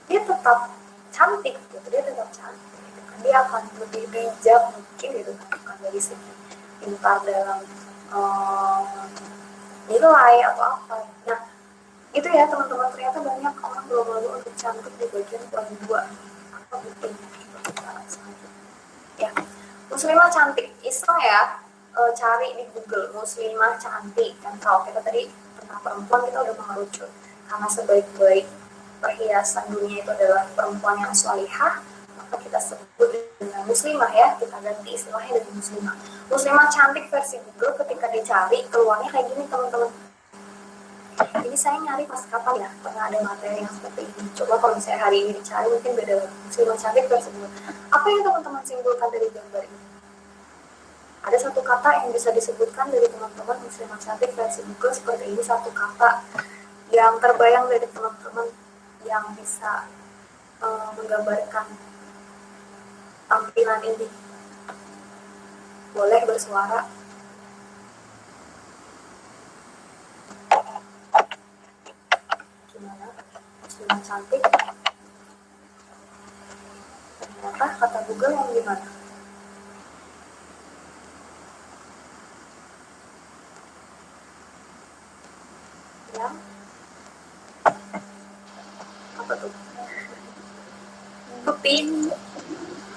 [SPEAKER 3] dia tetap cantik gitu, dia tetap cantik gitu kan. Dia akan lebih bijak mungkin gitu kan, bukan dari segi pintar dalam nilai atau apa. Nah, itu ya teman-teman, ternyata banyak orang belum lalu untuk cantik di bagian poin 2 apa penting ya. Muslimah cantik iseng ya, cari di Google muslimah cantik kan. Kalau kita tadi tentang perempuan kita udah mengerucut, karena sebaik-baik perhiasan dunia itu adalah perempuan yang salihah, maka kita sebut dengan muslimah ya, kita ganti istilahnya dari muslimah. Muslimah cantik versi Google ketika dicari keluarnya kayak gini teman-teman. Ini saya nyari pas kapan ya pernah ada materi yang seperti ini. Coba kalau misalnya hari ini dicari mungkin beda lagi. Muslimah cantik versi Google. Apa yang teman-teman simpulkan dari gambar ini? Ada satu kata yang bisa disebutkan dari teman-teman muslimah cantik versi Google seperti ini, satu kata yang terbayang dari teman-teman yang bisa menggambarkan tampilan ini. Boleh bersuara. Gimana? Muslimah cantik. Ternyata kata Google yang gimana? Yang apa tuh? Putih.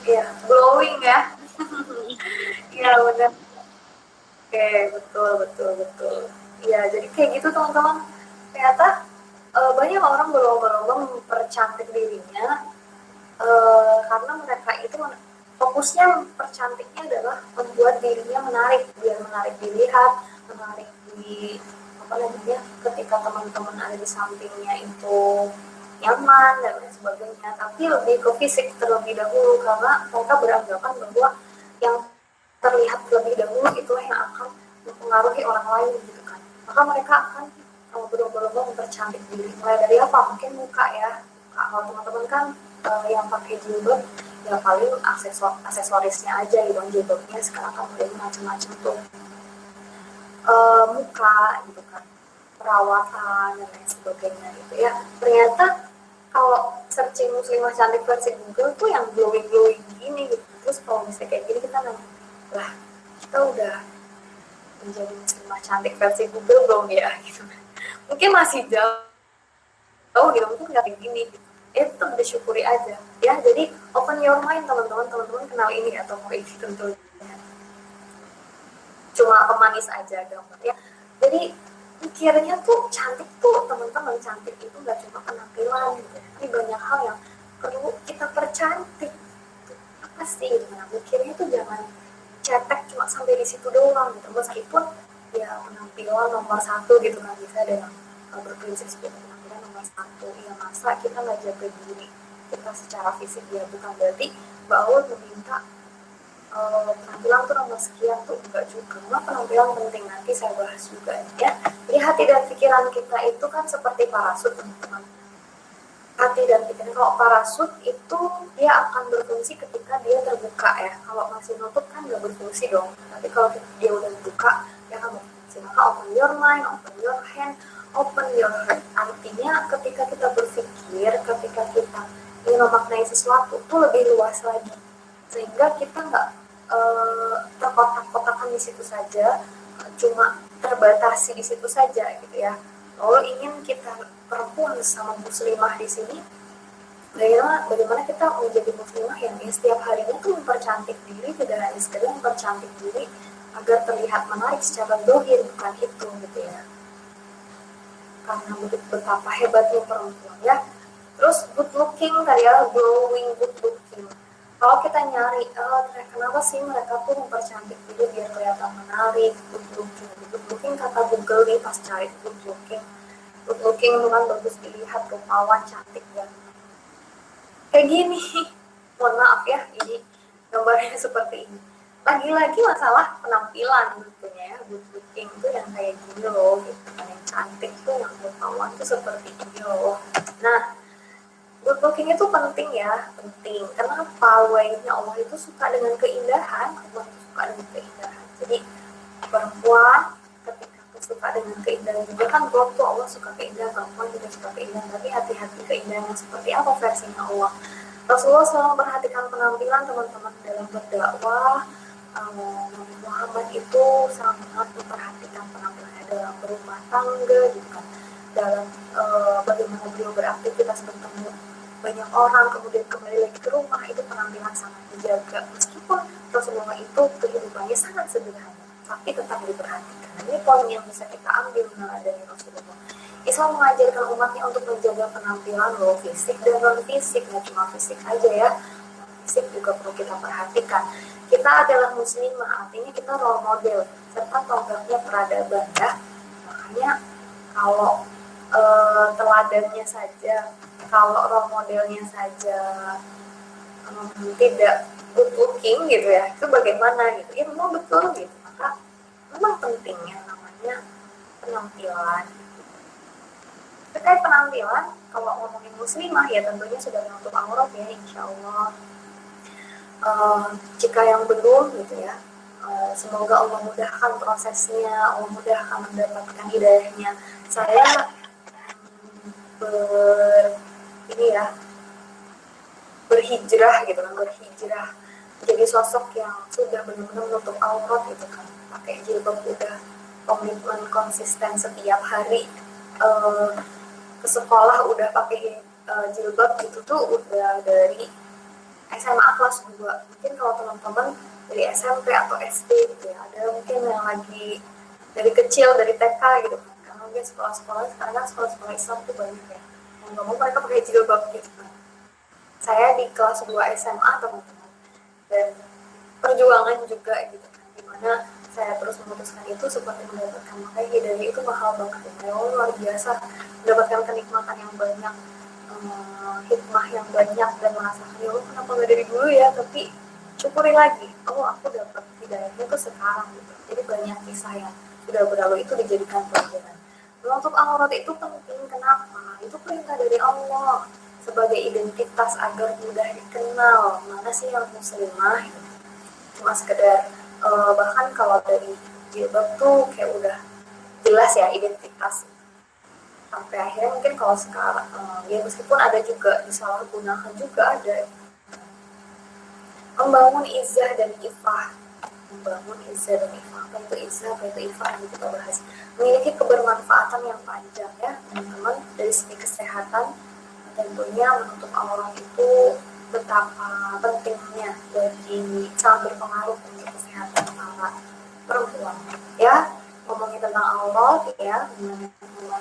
[SPEAKER 3] Ya, glowing ya. Iya benar. Oke, betul. Iya, jadi kayak gitu teman-teman. Ternyata banyak orang berlomba-lomba mempercantik dirinya karena mereka itu fokusnya percantiknya adalah membuat dirinya menarik, biar menarik dilihat, menarik di apa namanya, ketika teman-teman ada di sampingnya itu nyaman dan lain sebagainya. Tapi lebih ke fisik terlebih dahulu, karena mereka beranggapan bahwa yang terlihat terlebih dahulu itulah yang akan mempengaruhi orang lain gitu kan. Maka mereka akan berlomba-lomba mempercantik diri. Mulai dari apa? Mungkin muka ya. Kalau teman-teman kan yang pakai jilbab ya paling aksesorisnya aja gitu, jilbabnya sekarang kan udah macam-macam tuh, muka gitu kan, perawatan dan lain sebagainya gitu ya. Ternyata kalau searching muslimah cantik versi Google tuh yang glowing gini gitu. Terus kalau misalnya kayak gini kita nanya, lah kita udah menjadi muslimah cantik versi Google belum ya gitu. Mungkin masih jauh gitu, mungkin nggak kayak gini gitu. Itu bersyukuri aja ya. Jadi open your mind teman-teman kenal ini atau mau ini tentunya. cuma pemanis aja gambarnya. Jadi mikirnya tuh cantik tuh teman-teman, cantik itu nggak cuma penampilan gitu, tapi banyak hal yang perlu kita percantik. Apa sih gitu, nah mikirnya tuh jangan cetek cuma sampai di situ doang gitu, meskipun ya penampilan nomor satu gitu kan, bisa ada yang berprinsip seperti penampilan nomor satu, ya masa kita nggak jaga diri kita secara fisik, ya bukan berarti bahwa meminta penampilan tuh nomor sekian tuh enggak juga. Nah, penampilan penting, nanti saya bahas juga ya. Jadi hati dan pikiran kita itu kan seperti parasut teman-teman. Hati dan pikiran, kalau parasut itu dia akan berfungsi ketika dia terbuka ya. Kalau masih nutup kan nggak berfungsi dong. Tapi kalau dia udah buka, dia akan berfungsi. Maka open your mind, open your hand, open your heart. Artinya ketika kita berpikir, ketika kita ingin memaknai sesuatu, itu lebih luas lagi. Sehingga kita nggak terkotak-kotakan di situ saja, cuma terbatasi di situ saja gitu ya. Lalu ingin kita perempuan sama muslimah di sini, bagaimana kita menjadi muslimah yang setiap harinya tuh mempercantik diri, tidak hanya sekedar mempercantik diri agar terlihat menarik secara zahir, bukan itu gitu ya. Karena betapa hebatnya perempuan ya. Terus good looking tadi ya, glowing good looking. Kalau kita nyari, kenapa sih mereka tuh mempercantik diri biar kelihatan menarik, good looking. Good looking kata Google nih pas cari good looking. Good looking itu kan bagus dilihat, rupawan, cantik ya. Kayak gini, mohon maaf ya, ini gambarnya seperti ini. Lagi-lagi masalah penampilan tentunya ya, good looking itu yang kayak gini loh, gitu kan, yang cantik tuh, yang rupawan tuh seperti ini loh. Nah, good looking itu penting ya, penting. Kenapa? Wahyu Allah itu suka dengan keindahan, Allah itu suka dengan keindahan. Jadi perempuan ketika suka dengan keindahan juga kan, tuh Allah suka keindahan, perempuan juga suka keindahan. Tapi hati-hati keindahannya seperti apa versinya Allah. Rasulullah selalu memperhatikan penampilan teman-teman dalam berdakwah. Nabi Muhammad itu sangat memperhatikan penampilannya dalam berumah tangga gitu kan, dalam bagaimana beliau beraktivitas bertemu banyak orang, kemudian kembali lagi ke rumah, itu penampilan sangat dijaga. Meskipun Rasulullah itu kehidupannya sangat sederhana, tapi tetap diperhatikan. Nah, ini poin yang bisa kita ambil dari Rasulullah. Islam mengajarkan umatnya untuk menjaga penampilan loh, fisik dan non fisik, nggak cuma fisik aja ya, fisik juga perlu kita perhatikan. Kita adalah muslimah, artinya kita role model serta tonggaknya peradaban ya. Makanya kalau teladannya saja, kalau role modelnya saja tidak good looking gitu ya, itu bagaimana gitu ya, memang betul gitu. Maka memang penting yang namanya penampilan. Terkait penampilan, kalau ngomongin muslimah ya tentunya sudah menutup aurat ya, insya Allah. Jika yang belum gitu ya, semoga Allah mudahkan prosesnya, Allah mudahkan mendapatkan hidayahnya. Saya berhijrah gitu kan, berhijrah jadi sosok yang sudah benar-benar menutup aurat gitu kan, pakai jilbab, udah komitmen konsisten setiap hari, ke sekolah udah pakai jilbab gitu tuh udah dari SMA kelas 2. Mungkin kalau teman-teman dari SMP atau SD gitu ya, ada mungkin yang lagi dari kecil, dari TK gitu kan, karena mungkin sekolah-sekolah sekarang kan sekolah-sekolah Islam tuh banyak ya, nggak mau mereka pakai jilbab gitu kan. Saya di kelas 2 SMA teman-teman, dan perjuangan juga gitu kan, dimana saya terus memutuskan itu seperti mendapatkan, makanya hidayah itu mahal banget ya, luar biasa, mendapatkan kenikmatan yang banyak, hikmah yang banyak, dan merasakan ya Allah kenapa nggak dari dulu ya, tapi syukuri lagi, oh aku dapat hidayahnya tuh sekarang gitu. Jadi banyak kisah yang sudah berlalu itu dijadikan pelajaran. Menutup aurat itu penting, kenapa? Itu perintah dari Allah sebagai identitas agar mudah dikenal mana sih yang muslimah gitu. Cuma sekedar bahkan kalau dari jilbab tuh kayak udah jelas ya identitas, sampai akhirnya mungkin kalau sekarang ya meskipun ada juga disalahgunakan juga ada. Membangun izah dan ifah, membangun izah dan ifah, apa itu izah, apa itu ifah, yang kita bahas, memiliki kebermanfaatan yang panjang ya teman-teman, dari segi kesehatan tentunya menutup aurat itu betapa pentingnya, bagi sangat berpengaruh untuk kesehatan para perempuan. ya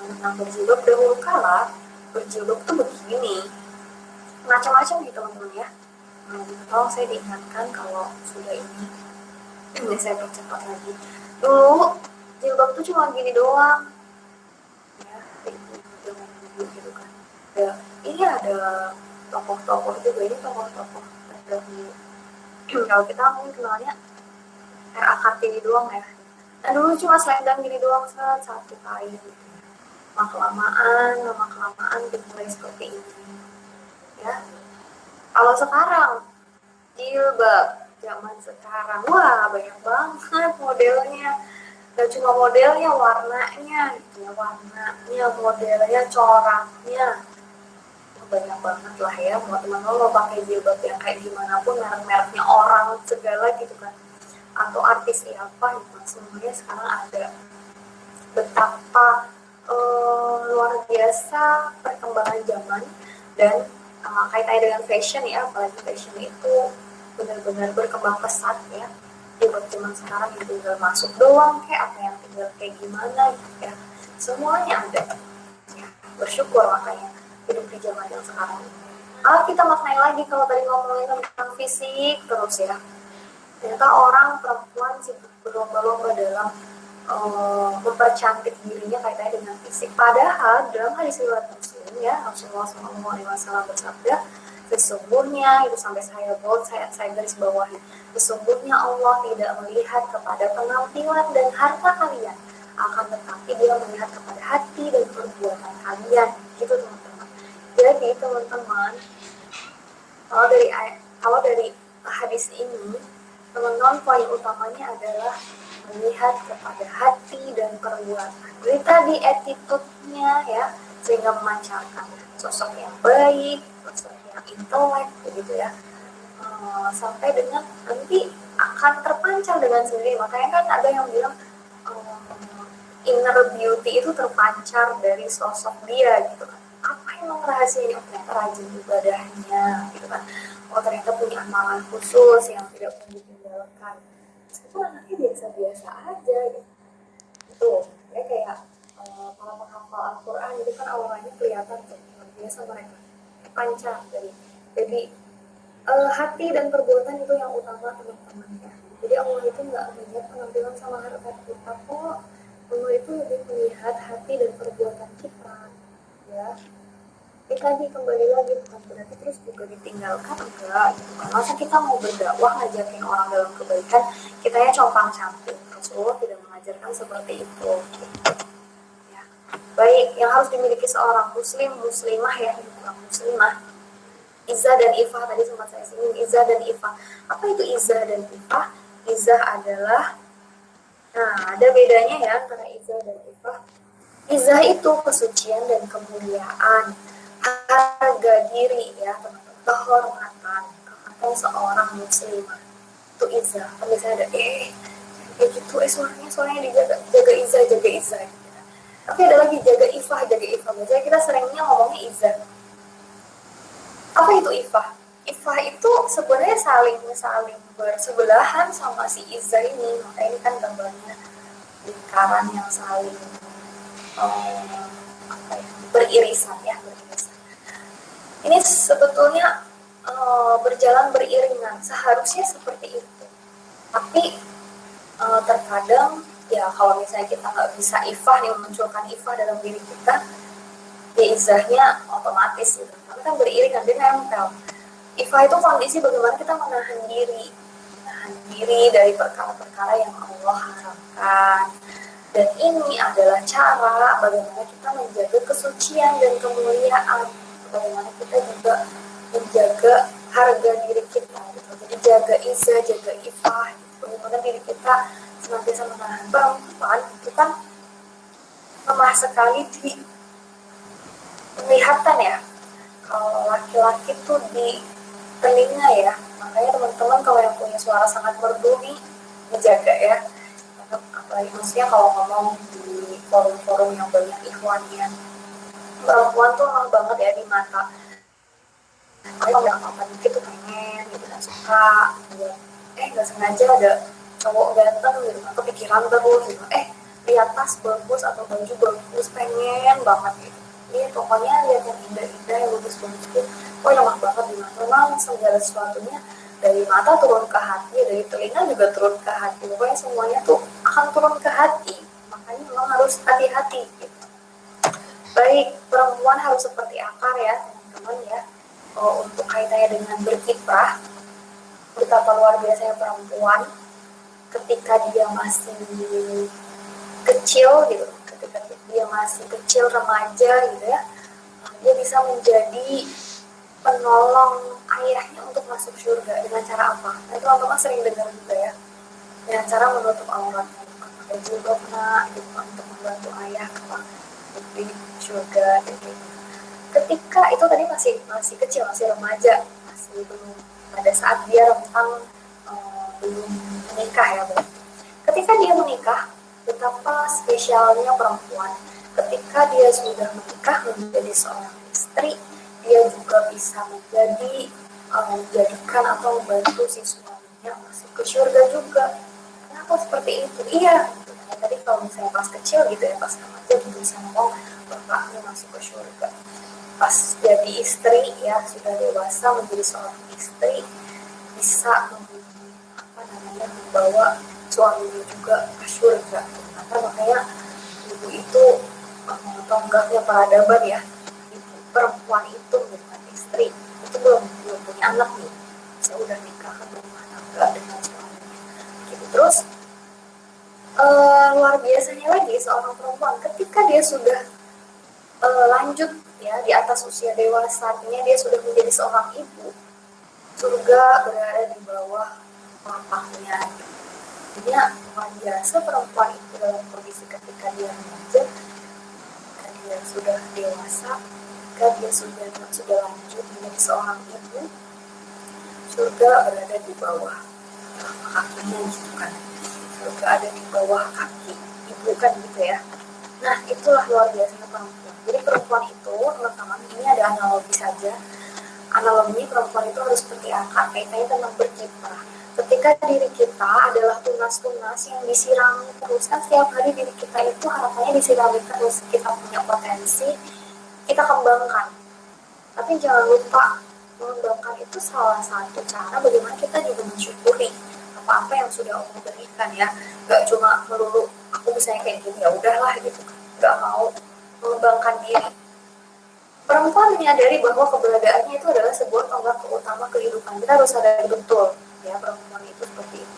[SPEAKER 3] tentang berjilbab. Dahulu kala berjilbab tuh begini, macam-macam gitu teman-teman ya. Kalau saya diingatkan kalau sudah ini saya percepat lagi. Dulu jilbab tuh cuma gini doang, ya, dengan gitu kan. Ini ada tokoh-tokoh juga, ini tokoh-tokoh terdahulu. Kalau kita mungkin kenalnya RA Kartini doang ya. Nah dulu cuma selendang gini doang, satu kain gitu. Lama-kelamaan dimulai seperti ini. Ya. Kalau sekarang jilbab zaman sekarang, wah banyak banget modelnya. Dan cuma modelnya, warnanya, gitu ya, warnanya, modelnya, coraknya, banyak banget lah ya. Mau teman-teman mau pakai jilbab yang kayak gimana pun, merek-mereknya orang segala gitu kan, atau artis siapa gitu, semuanya sekarang ada. Betapa luar biasa perkembangan zaman dan kaitannya dengan fashion ya, apalagi fashion itu benar-benar berkembang pesat ya. Jilbab zaman sekarang yang tinggal masuk doang kayak apa yang tinggal kayak gimana gitu ya, semuanya ada ya. Bersyukur makanya hidup di zaman yang sekarang. Kita maknai lagi kalau tadi ngomongin tentang fisik terus ya, ternyata orang perempuan sibuk berlomba-lomba dalam mempercantik dirinya kaitannya dengan fisik. Padahal dalam hadis riwayat Muslim ya, Rasulullah SAW bersabda, sesungguhnya itu sampai saya garis bawahi, sesungguhnya Allah tidak melihat kepada penampilan dan harta kalian, akan tetapi Dia melihat kepada hati dan perbuatan kalian. Gitu teman-teman. Jadi teman-teman, kalau dari hadis ini, teman-teman poin utamanya adalah melihat kepada hati dan perbuatan. Jadi tadi attitude-nya ya, sehingga memancarkan sosok yang baik, sosok yang intelek, begitu ya. Sampai dengan nanti akan terpancar dengan sendiri. Makanya kan ada yang bilang inner beauty itu terpancar dari sosok dia gitu kan. Apa emang rahasianya? Ternyata rajin ibadahnya gitu kan. Ternyata punya amalan khusus yang tidak perlu ditinggalkan. Itu anaknya biasa-biasa aja gitu. Itu ya kayak para penghafal Al-Quran itu kan awalnya kelihatan tuh luar biasa mereka pancar dari. Jadi hati dan perbuatan itu yang utama teman-teman ya. Jadi Allah itu nggak melihat penampilan sama harta kita kok. Allah itu lebih melihat hati dan perbuatan kita ya. Kita kembali lagi, bukan berarti terus juga ditinggalkan, enggak gitu kan. Masa kita mau berdakwah ngajakin orang dalam kebaikan kita ya compang camping? Rasulullah tidak mengajarkan seperti itu gitu. Ya. Baik, yang harus dimiliki seorang muslimah ya, bukan muslimah, Izzah dan Ifah. Tadi sempat saya singgung Izzah dan Ifah. Apa itu Izzah dan Ifah? Izzah adalah, ada bedanya ya antara Izzah dan Ifah. Izzah itu kesucian dan kemuliaan, harga diri ya teman-teman, kehormatan seorang muslimah, itu Izzah. Kan biasanya ada kayak gitu, suaranya dijaga, jaga Izzah gitu. Tapi ada lagi jaga Ifah. Biasanya kita seringnya ngomongnya Izzah. Apa itu Ifah? Ifah itu sebenarnya saling bersebelahan sama si Izzah ini. Makanya ini kan gambarnya lingkaran yang saling beririsan ya, Ini sebetulnya berjalan beriringan, seharusnya seperti itu. Tapi terkadang ya kalau misalnya kita nggak bisa Ifah nih, memunculkan Ifah dalam diri kita, ya Izzahnya otomatis gitu. Tapi kan beriringan, dia nempel. Ifah itu kondisi bagaimana kita menahan diri dari perkara-perkara yang Allah haramkan. Dan ini adalah cara bagaimana kita menjaga kesucian dan kemuliaan. Bagaimana kita juga menjaga harga diri kita. Gitu. Jadi jaga Izzah, jaga Ifah. Bagaimana diri kita senantiasa menahan. Perempuan itu kan lemah sekali di penglihatan ya. Kalau laki-laki tuh di telinga ya. Makanya teman-teman kalau yang punya suara sangat merdu nih, dijaga ya. Apalagi maksudnya kalau ngomong di forum-forum yang banyak ikhwannya, perempuan tuh emang banget ya di mata. Kalau nggak apa-apa dikit tuh pengen gitu, nggak suka gitu. Nggak sengaja ada cowok ganteng gitu, kepikiran terus gitu, lihat tas bagus atau baju bagus, pengen banget gitu. Ini pokoknya lihat yang indah-indah, yang bagus-bagus itu, oh enak banget di mata. Memang segala sesuatunya dari mata turun ke hati, dari telinga juga turun ke hati. Pokoknya semuanya tuh akan turun ke hati. Makanya memang harus hati-hati gitu. Baik, perempuan harus seperti akar ya teman-teman ya. Oh, untuk kaitannya dengan berkiprah, betapa luar biasanya perempuan ketika dia masih kecil gitu, ketika dia masih kecil remaja gitu ya, dia bisa menjadi penolong ayahnya untuk masuk surga. Dengan cara apa? Nah, teman-teman sering dengar juga ya, dengan cara menutup auratnya, pakai jilbab gitu, untuk membantu ayah di surga gitu. Ketika itu tadi masih kecil, masih remaja, masih belum pada saat dia rentang belum menikah ya, Bu. Ketika dia menikah, betapa spesialnya perempuan. Ketika dia sudah menikah menjadi seorang istri, dia juga bisa menjadikan atau membantu si suaminya masuk ke surga juga. Kenapa seperti itu? Iya, tadi kalau misalnya pas kecil gitu ya, pas remaja bisa ngomong bapaknya masuk ke surga. Pas jadi istri ya, sudah dewasa menjadi seorang istri, bisa membawa suaminya juga ke surga. Karena makanya ibu itu tonggaknya peradaban ya. Ibu perempuan itu bukan istri, itu belum punya anak nih, saya udah nikah kan rumah tangga dengan suaminya gitu. Terus luar biasanya lagi seorang perempuan ketika dia sudah lanjut ya di atas usia dewasa, artinya dia sudah menjadi seorang ibu, surga berada di bawah lapaknya. Artinya luar biasa perempuan itu dalam kondisi ketika dia remaja, ketika dia sudah dewasa, ketika dia sudah lanjut menjadi seorang ibu, surga berada di bawah kakinya gitu kan. Surga ada di bawah kaki ibu kan gitu ya. Nah, itulah luar biasanya perempuan. Jadi perempuan itu, teman-teman, ini ada analogi saja. Analoginya perempuan itu harus seperti akar, kaitannya tentang berkiprah. Ketika diri kita adalah tunas-tunas yang disirami terus, kan setiap hari diri kita itu harapannya disirami terus, kita punya potensi, kita kembangkan. Tapi jangan lupa, mengembangkan itu salah satu cara bagaimana kita juga mensyukuri apa-apa yang sudah Allah berikan ya. Gak cuma melulu aku misalnya kayak gini, ya udahlah gitu kan. Gak mau mengembangkan diri. Perempuan menyadari bahwa keberadaannya itu adalah sebuah tonggak utama kehidupan. Kita harus sadar betul ya, perempuan itu seperti itu.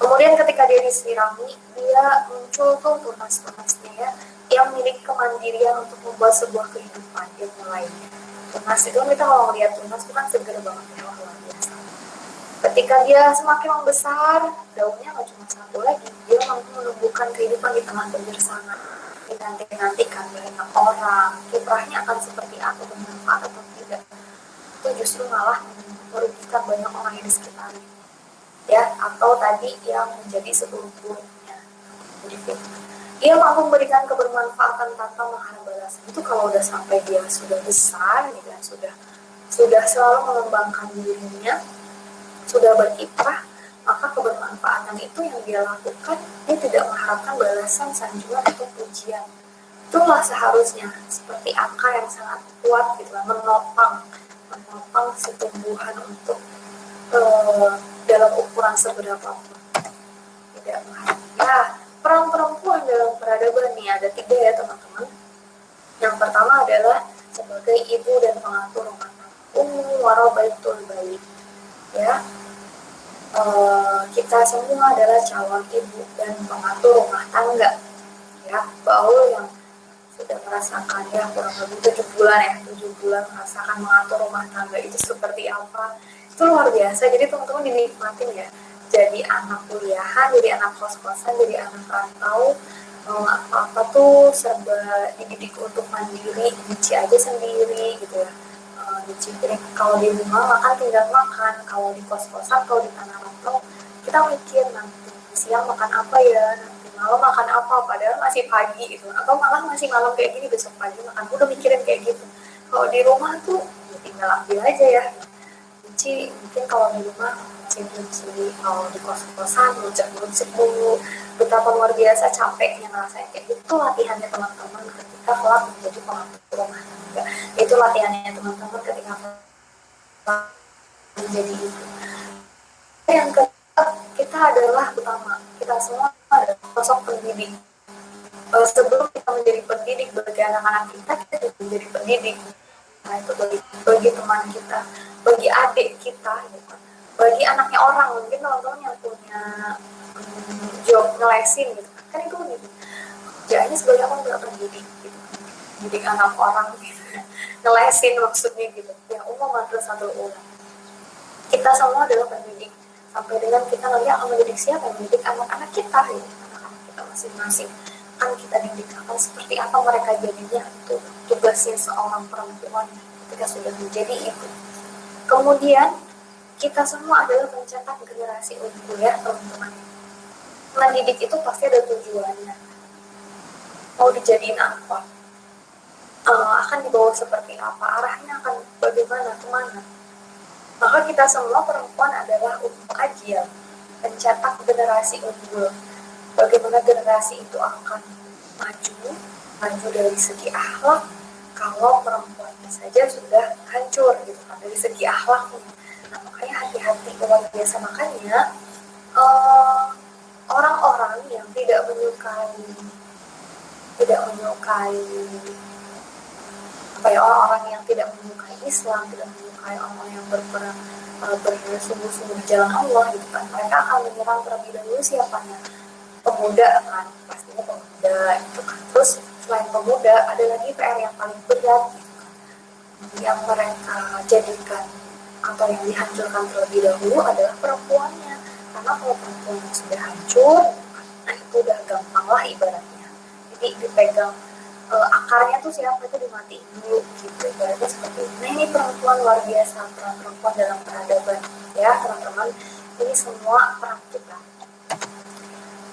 [SPEAKER 3] Kemudian ketika dia disirami, dia muncul tuh tunas-tunasnya ya, yang memiliki kemandirian untuk membuat sebuah kehidupan yang lainnya. Tunas itu kita kalau melihat tunas itu kan seger banget ya, luar biasa. Ketika dia semakin membesar, daunnya nggak cuma satu lagi, dia mampu menumbuhkan kehidupan di tengah bersama. Dinanti-nantikan banyak orang, kiprahnya akan seperti apa, bermanfaat atau tidak, itu justru malah merugikan banyak orang yang di sekitarnya ya, atau tadi yang menjadi seburuk-buruknya. Jadi ia mampu memberikan kebermanfaatan tanpa mengharap balasan. Itu kalau udah sampai dia sudah besar gitu ya, sudah selalu mengembangkan dirinya, sudah berkiprah, maka kebermanfaatan itu yang dia lakukan, dia tidak mengharapkan balasan, sanjungan atau pujian. Itulah seharusnya seperti akar yang sangat kuat gitu, menopang setumbuhan untuk dalam ukuran seberapa pun. Tidak mengharapkan. Ya, peran perempuan dalam peradaban nih ada 3 ya teman-teman. Yang pertama adalah sebagai ibu dan pengatur rumah tangga. Warabaitul bait. Ya, kita semua adalah calon ibu dan pengatur rumah tangga ya. Baul yang sudah merasakan ya kurang lebih 7 bulan merasakan mengatur rumah tangga itu seperti apa, itu luar biasa. Jadi teman-teman dinikmatin ya, jadi anak kuliahan, jadi anak kos-kosan, jadi anak rantau, apa-apa tuh serba dididik untuk mandiri, nyuci aja sendiri gitu ya. Dicipin kalau di rumah makan tinggal makan, kalau di kos-kosan, kalau di tanah rantau kita mikir nanti siang makan apa ya, nanti malam makan apa, padahal masih pagi gitu, atau malah masih malam kayak gini, besok pagi makan, udah mikirin kayak gitu. Kalau di rumah tuh ya tinggal ambil aja ya, cuci mungkin kalau di rumah cuci, kalau di kos-kosan ngucek dulu, betapa luar biasa capeknya ngerasain kayak gitu. Itu latihannya teman-teman ketika kelak menjadi pengatur rumah tangga. Itu latihannya teman-teman ketika menjadi ibu. Yang kedua, kita adalah utama, kita semua adalah sosok pendidik. Sebelum kita menjadi pendidik bagi anak-anak kita juga menjadi pendidik. Nah itu bagi teman kita, bagi adik kita, gitu. Bagi anaknya orang, mungkin teman-teman yang punya job ngelesin gitu kan itu gitu. Kerjaannya sebagai apa, nggak pendidik gitu. Didik anak orang gitu. Ngelesin maksudnya gitu. Yang umum madrasatul ulama. Kita semua adalah pendidik. Sampai dengan kita nanti akan mendidik siapa? Mendidik anak-anak kita gitu. Anak-anak kita masing-masing. Kan kita didik akan seperti apa mereka jadinya, itu tugasnya seorang perempuan ketika sudah menjadi ibu. Kemudian kita semua adalah pencetak generasi unggul ya teman-teman. Mendidik itu pasti ada tujuannya. Mau dijadiin apa? Akan dibawa seperti apa? Arahnya akan bagaimana, kemana? Maka kita semua perempuan adalah ajil, pencetak generasi unggul. Bagaimana generasi itu akan maju dari segi akhlak, kalau perempuannya saja sudah hancur gitu kan dari segi akhlaknya. Nah makanya hati-hati luar biasa. Makanya orang-orang yang tidak menyukai orang-orang yang tidak menyukai Islam, tidak menyukai orang yang berperang bersungguh-sungguh di jalan Allah gitu kan, mereka akan menyerang terlebih dahulu siapanya? Pemuda kan, pastinya pemuda itu kan. Terus selain pemuda ada lagi PR yang paling berat gitu kan, yang mereka jadikan atau yang dihancurkan terlebih dahulu adalah perempuannya. Karena kalau perempuannya sudah hancur, nah itu udah gampang lah ibaratnya. Jadi dipegang akarnya tuh siapa itu dimatiin dulu gitu, ibaratnya seperti itu. Nah ini perempuan luar biasa, peran perempuan dalam peradaban ya teman-teman, ini semua peran kita.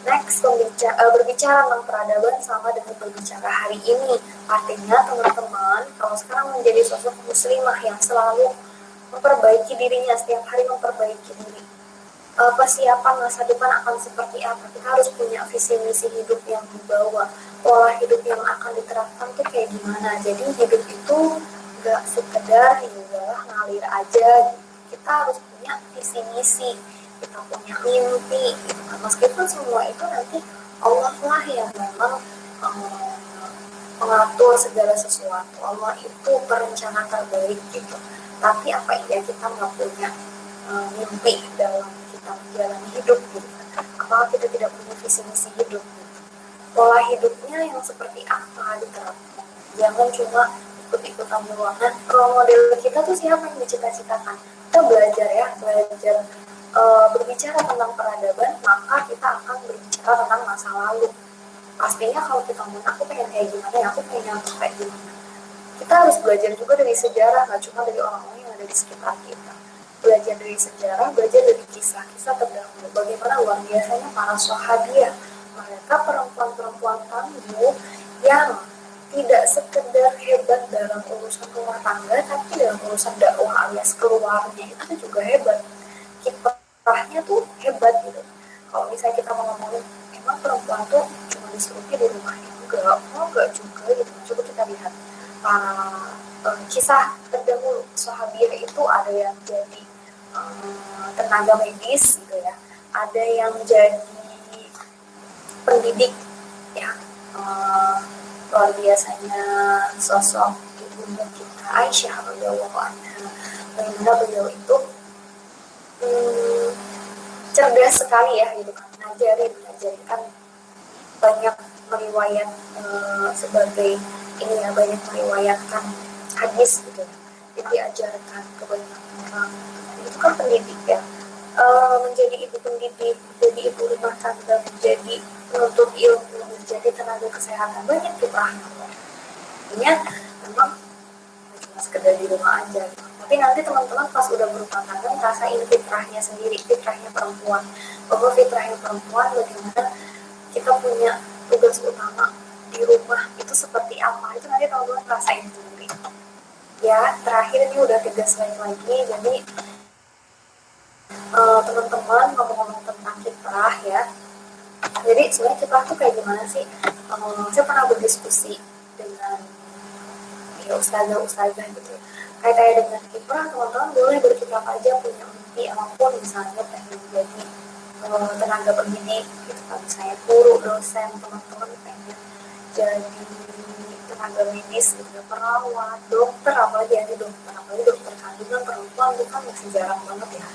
[SPEAKER 3] Next, berbicara tentang peradaban sama dengan berbicara hari ini. Artinya teman-teman kalau sekarang menjadi sosok muslimah yang selalu memperbaiki dirinya, setiap hari memperbaiki diri, persiapan masa depan akan seperti apa, kita harus punya visi misi hidup yang dibawa, pola hidup yang akan diterapkan tuh kayak gimana. Jadi hidup itu gak sekedar ya ngalir aja, kita harus punya visi misi, kita punya mimpi gitu kan. Meskipun semua itu nanti Allah lah yang memang mengatur segala sesuatu, Allah itu perencana terbaik gitu. Tapi apa iya kita nggak punya mimpi dalam kita menjalani hidup gitu kan? Apakah kita tidak punya visi misi hidup gitu? Pola hidupnya yang seperti apa diterapkan? Jangan cuma ikut-ikutan doang. Role model kita tuh siapa yang dicita-citakan? Kita belajar ya, berbicara tentang peradaban, maka kita akan berbicara tentang masa lalu. Pastinya kalau kita ngomong aku pengen kayak gimana ya, aku pengen kayak gimana. Kita harus belajar juga dari sejarah, nggak cuma dari orang-orang yang ada di sekitar kita. Belajar dari sejarah, belajar dari kisah-kisah terdahulu. Bagaimana luar biasanya para sahabiah, mereka perempuan-perempuan tangguh yang tidak sekedar hebat dalam urusan rumah tangga, tapi dalam urusan dakwah alias keluarnya itu juga hebat. Kiprahnya tuh hebat gitu. Kalau misalnya kita mau ngomongin, emang perempuan tuh cuma disuruhnya di rumahnya, enggak juga gitu. Coba kita lihat kisah terdahulu sahabiah itu ada yang jadi tenaga medis gitu ya, ada yang jadi pendidik ya, luar biasanya sosok ibunda kita Aisyah radhiyallahu anha, bagaimana beliau itu cerdas sekali ya gitu kan, ngajarin kan banyak meriwayat sebagai ini ya, banyak meriwayatkan hadis gitu ya, jadi diajarkan ke banyak orang. Itu kan pendidik ya, menjadi ibu pendidik, menjadi ibu rumah tangga, menjadi penuntut ilmu, menjadi tenaga kesehatan, banyak kiprahnya. Artinya memang cuma sekedar di rumah aja gitu. Tapi nanti teman-teman pas udah berumah tangga ngerasain fitrahnya sendiri, fitrahnya perempuan, bahwa fitrahnya perempuan bagaimana kita punya tugas utama di rumah itu seperti apa, itu nanti teman-teman ngerasain sendiri ya. Terakhir ini udah 3 slide lagi, jadi teman-teman ngomong-ngomong tentang kiprah ya, Jadi sebenarnya kiprah tuh kayak gimana sih? Saya pernah berdiskusi dengan ya ustazah gitu. Kayak dengan kiprah, teman-teman boleh berkiprah aja, punya mimpi apapun, misalnya pengen jadi tenaga pendidik gitu kan, misalnya guru, dosen, teman-teman pengen jadi tenaga medis gitu, perawat, dokter, apalagi dokter kandungan perempuan itu kan masih jarang banget ya.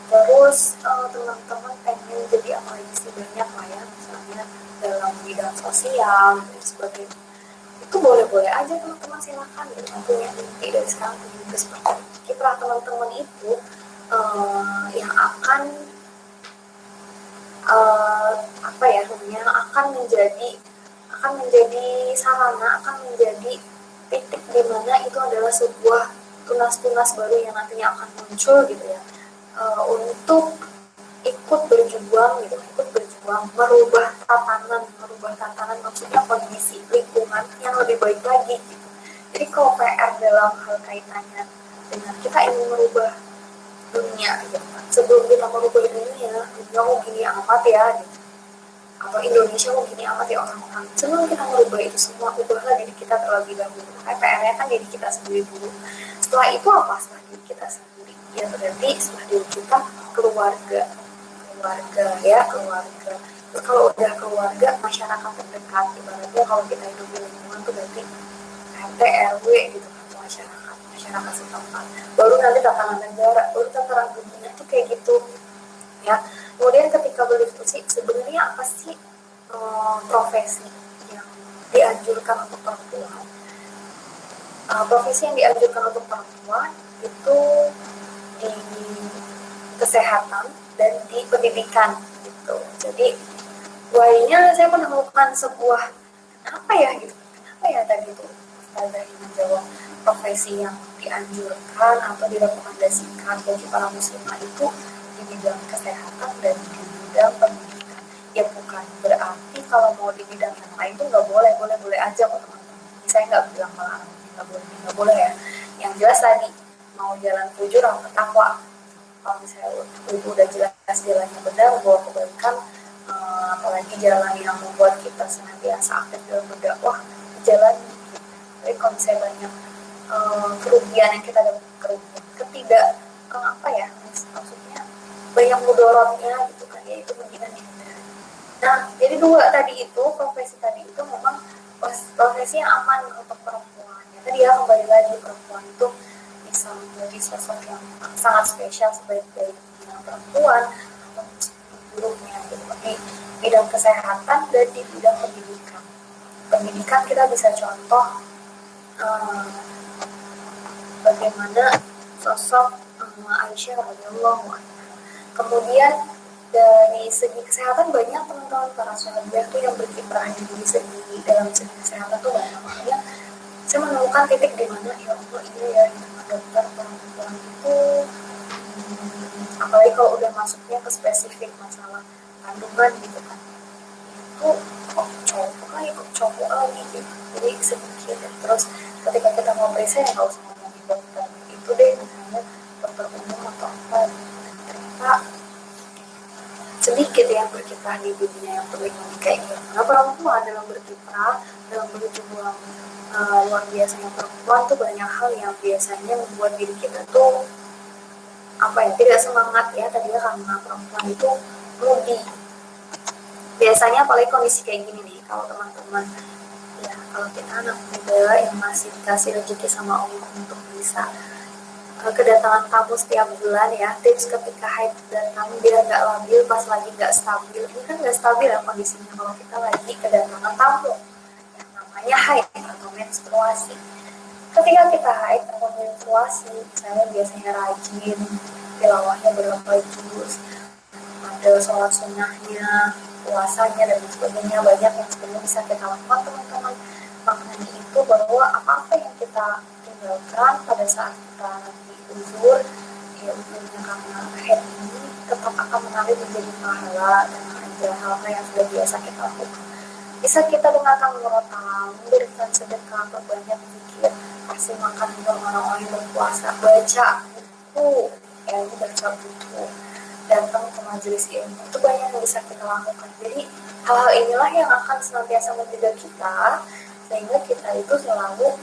[SPEAKER 3] Terus teman-teman pengen jadi apa lagi sih, banyak lah ya, misalnya dalam bidang sosial dan sebagainya. Itu boleh-boleh aja teman-teman, silakan gitu, punya mimpi dari sekarang begitu seperti itu. Kiprah teman-teman itu yang akan apa ya namanya, akan menjadi sarana, akan menjadi titik di mana itu adalah sebuah tunas-tunas baru yang nantinya akan muncul gitu ya, untuk ikut berjuang merubah tatanan maksudnya kondisi lingkungan yang lebih baik lagi gitu. Jadi kalau PR dalam hal kaitannya dengan kita ingin merubah dunia gitu, sebelum kita merubah dunia mau gini amat ya gitu, atau Indonesia mau gini amat ya orang-orang, sebelum kita merubah itu semua, ubahlah diri kita terlebih dahulu. PR-nya kan diri kita sendiri dulu. Setelah itu apa? Setelah diri kita sendiri ya berarti setelah diri kita keluarga ya, keluarga. Terus kalau udah keluarga, masyarakat terdekat, ibaratnya kalau kita hidup di lingkungan tuh berarti RT RW gitu kan, masyarakat setempat. Baru nanti tatanan negara, baru tatanan dunia tuh kayak gitu ya. Kemudian ketika berdiskusi, sebenarnya apa sih profesi yang dianjurkan untuk perempuan? Profesi yang dianjurkan untuk perempuan itu di kesehatan dan di pendidikan gitu. Jadi why-nya saya menemukan sebuah kenapa ya tadi tuh Ustazah yang menjawab profesi yang dianjurkan atau direkomendasikan bagi para muslimah itu di bidang kesehatan dan di bidang pendidikan. Ya bukan berarti kalau mau di bidang yang lain itu nggak boleh aja kok teman-teman. Saya nggak bilang melarang, nggak boleh ya. Yang jelas tadi mau jalan fujur atau takwa, kalau misalnya ibu udah jelas jalannya benar, membawa kebaikan, apalagi jalan yang membuat kita senantiasa aktif dalam berdakwah, jalan. Tapi kalau misalnya banyak kerugian yang kita dapat, maksudnya banyak mudorotnya gitu kan, yaitu mendingan dihindari. Nah, jadi dua tadi itu, profesi tadi itu memang profesi yang aman untuk perempuan. Ya, tadi ya kembali lagi, perempuan itu bisa menjadi sosok yang sangat spesial sebagai perempuan atau buruknya gitu, di bidang kesehatan dan di bidang pendidikan. Pendidikan kita bisa contoh bagaimana sosok Aisyah radhiyallahu anha. Kemudian dari segi kesehatan banyak teman-teman para sahabat tuh yang berkiprah dalam segi kesehatan tuh banyak. Makanya saya menemukan titik di mana ya Allah ini ya dokter perempuan itu apalagi kalau udah masuknya ke spesifik masalah kandungan gitu kan, itu kok cowok lagi gitu, jadi sedikit. Terus ketika kita mau periksa ya nggak usah ngomongin dokter itu deh, misalnya dokter umum atau apa, ternyata sedikit yang berkiprah di dunia yang berlingkungan kayak gitu. Nah, perempuan dalam berkiprah, dalam berjuang luar biasanya perempuan tuh banyak hal yang biasanya membuat diri kita tuh tidak semangat ya, tadinya karena perempuan itu moody. Biasanya apalagi kondisi kayak gini nih, kalau teman-teman ya, kalau kita anak muda yang masih dikasih rezeki sama Allah untuk bisa kedatangan tamu setiap bulan ya, tips ketika haid datang biar nggak labil pas lagi nggak stabil. Ini kan nggak stabil ya kondisinya kalau kita lagi kedatangan tamu yang namanya haid atau menstruasi. Ketika kita haid atau menstruasi, saya biasanya rajin tilawahnya berapa juz, ada sholat sunnahnya, puasanya dan sebagainya, banyak yang sebenarnya bisa kita lakukan teman-teman. Maknanya itu bahwa apa-apa yang kita tinggalkan pada saat kita nanti uzur, ya uzurnya karena haid ini tetap akan mengalir menjadi pahala dan ada hal-hal yang sudah biasa kita lakukan. Bisa kita dengarkan murotal, memberikan sedekah, berbanyak zikir, kasih makan untuk orang-orang yang berpuasa, baca buku, ini baca buku, datang ke majelis ilmu. Itu banyak yang bisa kita lakukan. Jadi hal-hal inilah yang akan senantiasa menjaga kita sehingga kita itu selalu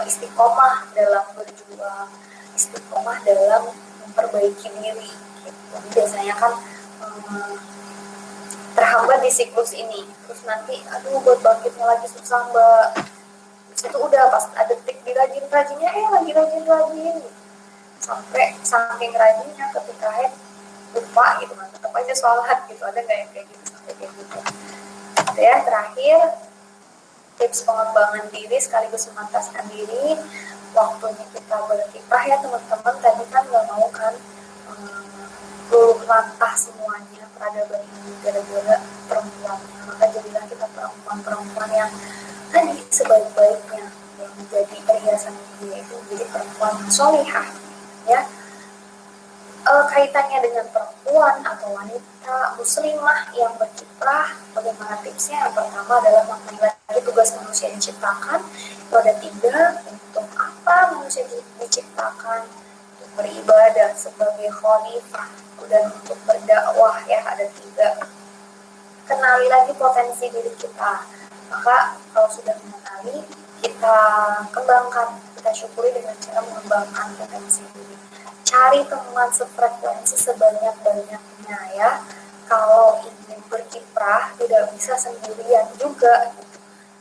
[SPEAKER 3] istiqomah dalam berjuang, istiqomah dalam memperbaiki diri gitu. Jadi biasanya kan terhambat di siklus ini, terus nanti aduh buat bangkitnya lagi susah mbak. Itu udah pas ada titik dirajin-rajinnya lagi rajin-rajin gitu. Sampai saking rajinnya ketika head lupa gitu kan, tetap aja sholat gitu. Ada nggak yang kayak gitu sampai kayak gitu? Gitu ya. Terakhir, tips pengembangan diri sekaligus memantaskan diri. Waktunya kita berkiprah ya teman-teman. Tadi kan nggak mau kan luluh lantah semuanya peradaban ini gara-gara perempuannya. Maka jadilah kita perempuan-perempuan yang tadi sebaik-baiknya, yang menjadi perhiasan dia itu menjadi perempuan solihah ya. Kaitannya dengan perempuan atau wanita muslimah yang berkiprah, bagaimana tipsnya? Yang pertama adalah maknai lagi tugas manusia diciptakan. Itu ada 3. Untuk apa manusia diciptakan? Untuk beribadah sebagai khalifah dan untuk berdakwah ya, ada 3. Kenali lagi potensi diri kita. Maka kalau sudah mengenali, kita kembangkan, kita syukuri dengan cara mengembangkan potensi diri. Cari teman sefrekuensi sebanyak-banyaknya ya. Kalau ingin berkiprah tidak bisa sendirian juga.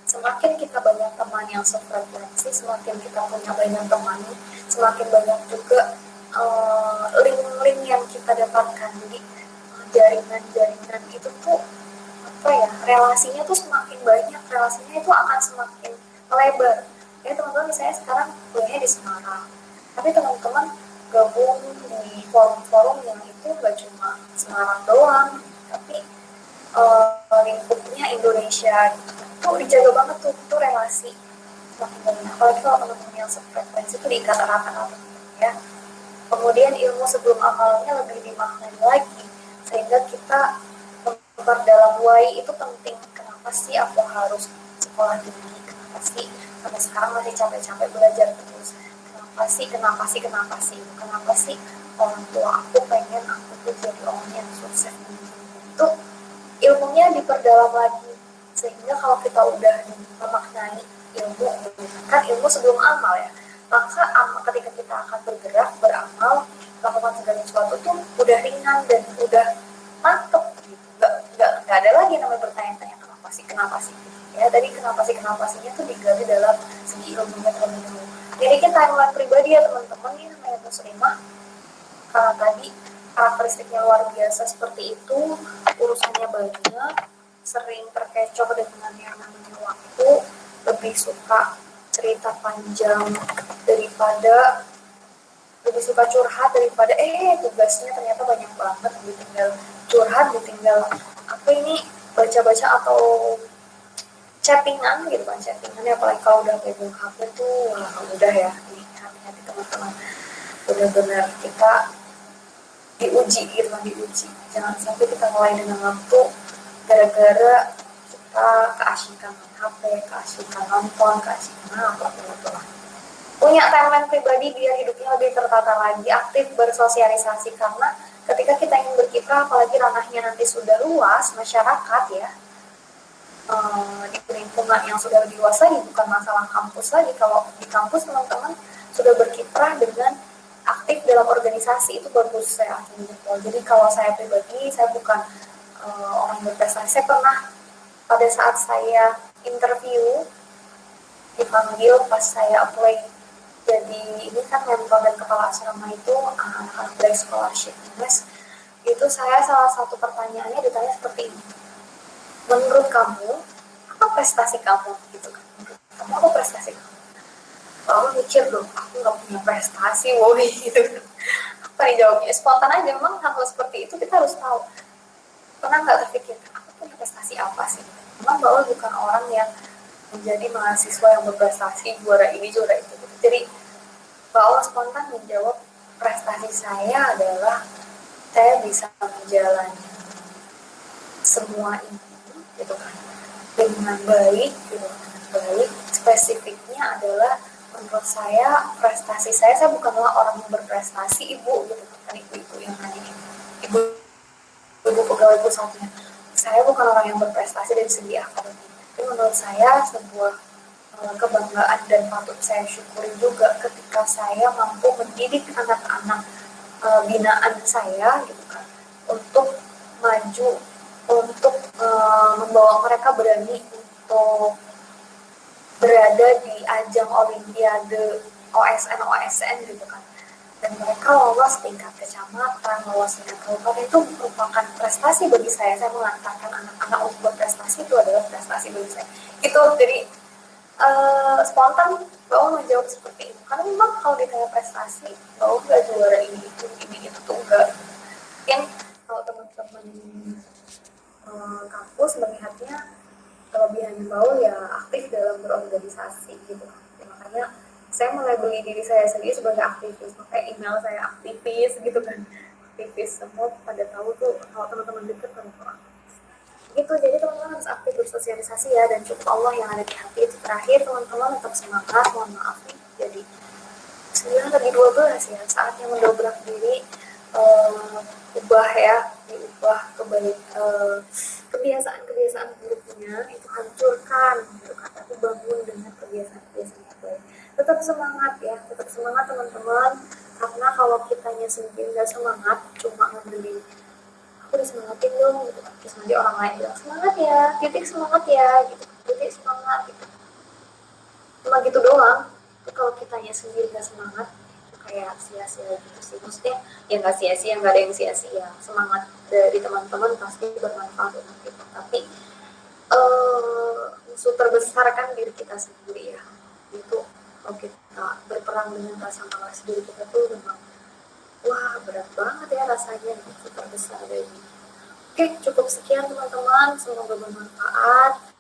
[SPEAKER 3] Semakin kita banyak teman yang sefrekuensi, semakin kita punya banyak teman, semakin banyak juga link-link yang kita dapatkan. Jadi jaringan-jaringan itu tuh relasinya tuh semakin banyak, relasinya itu akan semakin melebar. Ya teman-teman, misalnya sekarang kuliahnya di Semarang, tapi teman-teman gabung di forum-forum yang itu gak cuma Semarang doang, tapi lingkupnya Indonesia itu dijaga banget tuh relasi semakin banyak. Apalagi kalau teman-teman yang sefrekuensi itu diikat erat-erat ya. Kemudian ilmu sebelum amalnya lebih dimaknai lagi, sehingga kita memperdalam why itu penting. Kenapa sih aku harus sekolah tinggi? Kenapa sih sampai sekarang masih capek-capek belajar terus? Kenapa sih orang tua aku pengen aku tuh jadi orang yang sukses? Itu ilmunya diperdalam lagi, sehingga kalau kita udah memaknai ilmu, kan ilmu sebelum amal ya, maka ketika kita akan bergerak, beramal, melakukan segala sesuatu tuh udah ringan dan udah mantep gitu. Nggak ada lagi namanya bertanya-tanya kenapa sih ya. Tadi kenapa sihnya tuh digali dalam segi ilmunya terlebih dahulu. Jadi timeline pribadi ya teman-teman, ini namanya muslimah karena tadi karakteristiknya luar biasa seperti itu, urusannya banyak, sering terkecoh dengan yang namanya waktu, lebih suka cerita panjang daripada lebih suka curhat daripada tugasnya ternyata banyak banget, ditinggal curhat, ditinggal baca-baca atau chattingan gitu kan. Chattingannya apalagi kalau udah pegang HP tuh udah ya, hati-hati teman-teman, benar-benar kita diuji gitu kan, jangan sampai kita mulai dengan waktu gara-gara kita keasikan main HP, keasikan nonton, keasikan apa gitu lah. Punya timeline pribadi biar hidupnya lebih tertata lagi, aktif bersosialisasi, karena ketika kita ingin berkiprah, apalagi ranahnya nanti sudah luas, masyarakat ya, di lingkungan yang sudah lebih luas lagi, bukan masalah kampus lagi. Kalau di kampus teman-teman sudah berkiprah dengan aktif dalam organisasi, itu bagus, saya akui gitu. Jadi kalau saya pribadi, saya bukan orang berprestasi. Saya pernah pada saat saya interview dipanggil pas saya apply jadi ini kan mentor dan kepala asrama itu anak-anak dari scholarship US, itu saya salah satu pertanyaannya ditanya seperti ini, menurut kamu apa prestasi kamu gitu kan, menurut kamu apa prestasi kamu? Lalu mikir dong, aku nggak punya prestasi woi gitu kan. Apa dijawabnya? Spontan aja. Memang hal seperti itu kita harus tahu. Pernah nggak terpikirkan aku punya prestasi apa sih? Memang bahwa bukan orang yang menjadi mahasiswa yang berprestasi, juara ini juara itu. Jadi bahwa spontan menjawab, prestasi saya adalah saya bisa menjalani semua ini gitu kan dengan baik gitu, dengan baik. Spesifiknya adalah menurut saya prestasi saya bukanlah orang yang berprestasi, ibu gitu kan, ibu-ibu yang nanya, ibu pusatnya. Saya bukan orang yang berprestasi dari segi akademik, tapi menurut saya sebuah kebanggaan dan patut saya syukuri juga ketika saya mampu mendidik anak-anak binaan saya gitu kan untuk maju, untuk membawa mereka berani untuk berada di ajang olimpiade OSN gitu kan, dan mereka lolos tingkat kecamatan, lolos tingkat kabupaten. Itu merupakan prestasi bagi saya mengantarkan anak-anak untuk berprestasi, itu adalah prestasi bagi saya. Itu jadi spontan bahwa menjawab seperti itu, karena memang kalau ditanya prestasi bahwa nggak juara ini itu tuh enggak. Mungkin kalau teman-teman kampus melihatnya kelebihannya Baul ya aktif dalam berorganisasi gitu kan. Ya, makanya saya melabeli diri saya sendiri sebagai aktivis, makanya email saya aktivis gitu kan. Aktivis, semua pada tahu tuh kalau teman-teman dekat kan orang gitu. Jadi teman-teman harus aktif bersosialisasi ya, dan cukup Allah yang ada di hati. Itu terakhir, teman-teman tetap semangat. Mohon maaf nih, jadi 9/12 ya, saatnya mendobrak diri, ubah ya, diubah kebiasaan-kebiasaan buruknya itu hancurkan gitu kan, tapi bangun dengan kebiasaan-kebiasaan yang baik. Tetap semangat ya, tetap semangat teman-teman, karena kalau kitanya sendiri nggak semangat, cuma ngandelin aku disemangatin dong gitu kan, terus nanti orang lain bilang semangat ya, titik semangat ya gitu, titik semangat gitu, cuma gitu doang. Itu kalau kitanya sendiri nggak semangat, itu kayak sia-sia gitu sih. Maksudnya ya nggak sia-sia, nggak ada yang sia-sia, semangat dari teman-teman pasti bermanfaat untuk kita, tapi musuh terbesar kan diri kita sendiri ya. Itu kalau kita berperang dengan rasa malas diri kita tuh memang wah berat banget ya rasanya, musuh terbesar dari. Oke, cukup sekian teman-teman, semoga bermanfaat.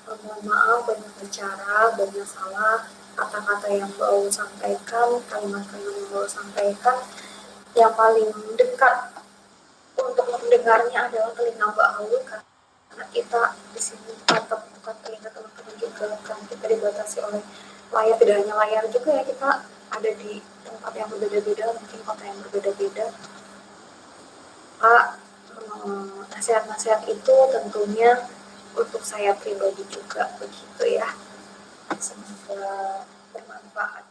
[SPEAKER 3] Mohon maaf banyak bicara, banyak salah, kata-kata yang Baul sampaikan, kalimat-kalimat yang Baul sampaikan, yang paling dekat untuk mendengarnya adalah telinga Baul, karena kita di sini tetap bukan telinga teman-teman juga, kan kita dibatasi oleh layar, tidak hanya layar juga ya, kita ada di tempat yang berbeda-beda, mungkin kota yang berbeda-beda. Pak, nasihat-nasihat itu tentunya untuk saya pribadi juga begitu ya. Semoga bermanfaat.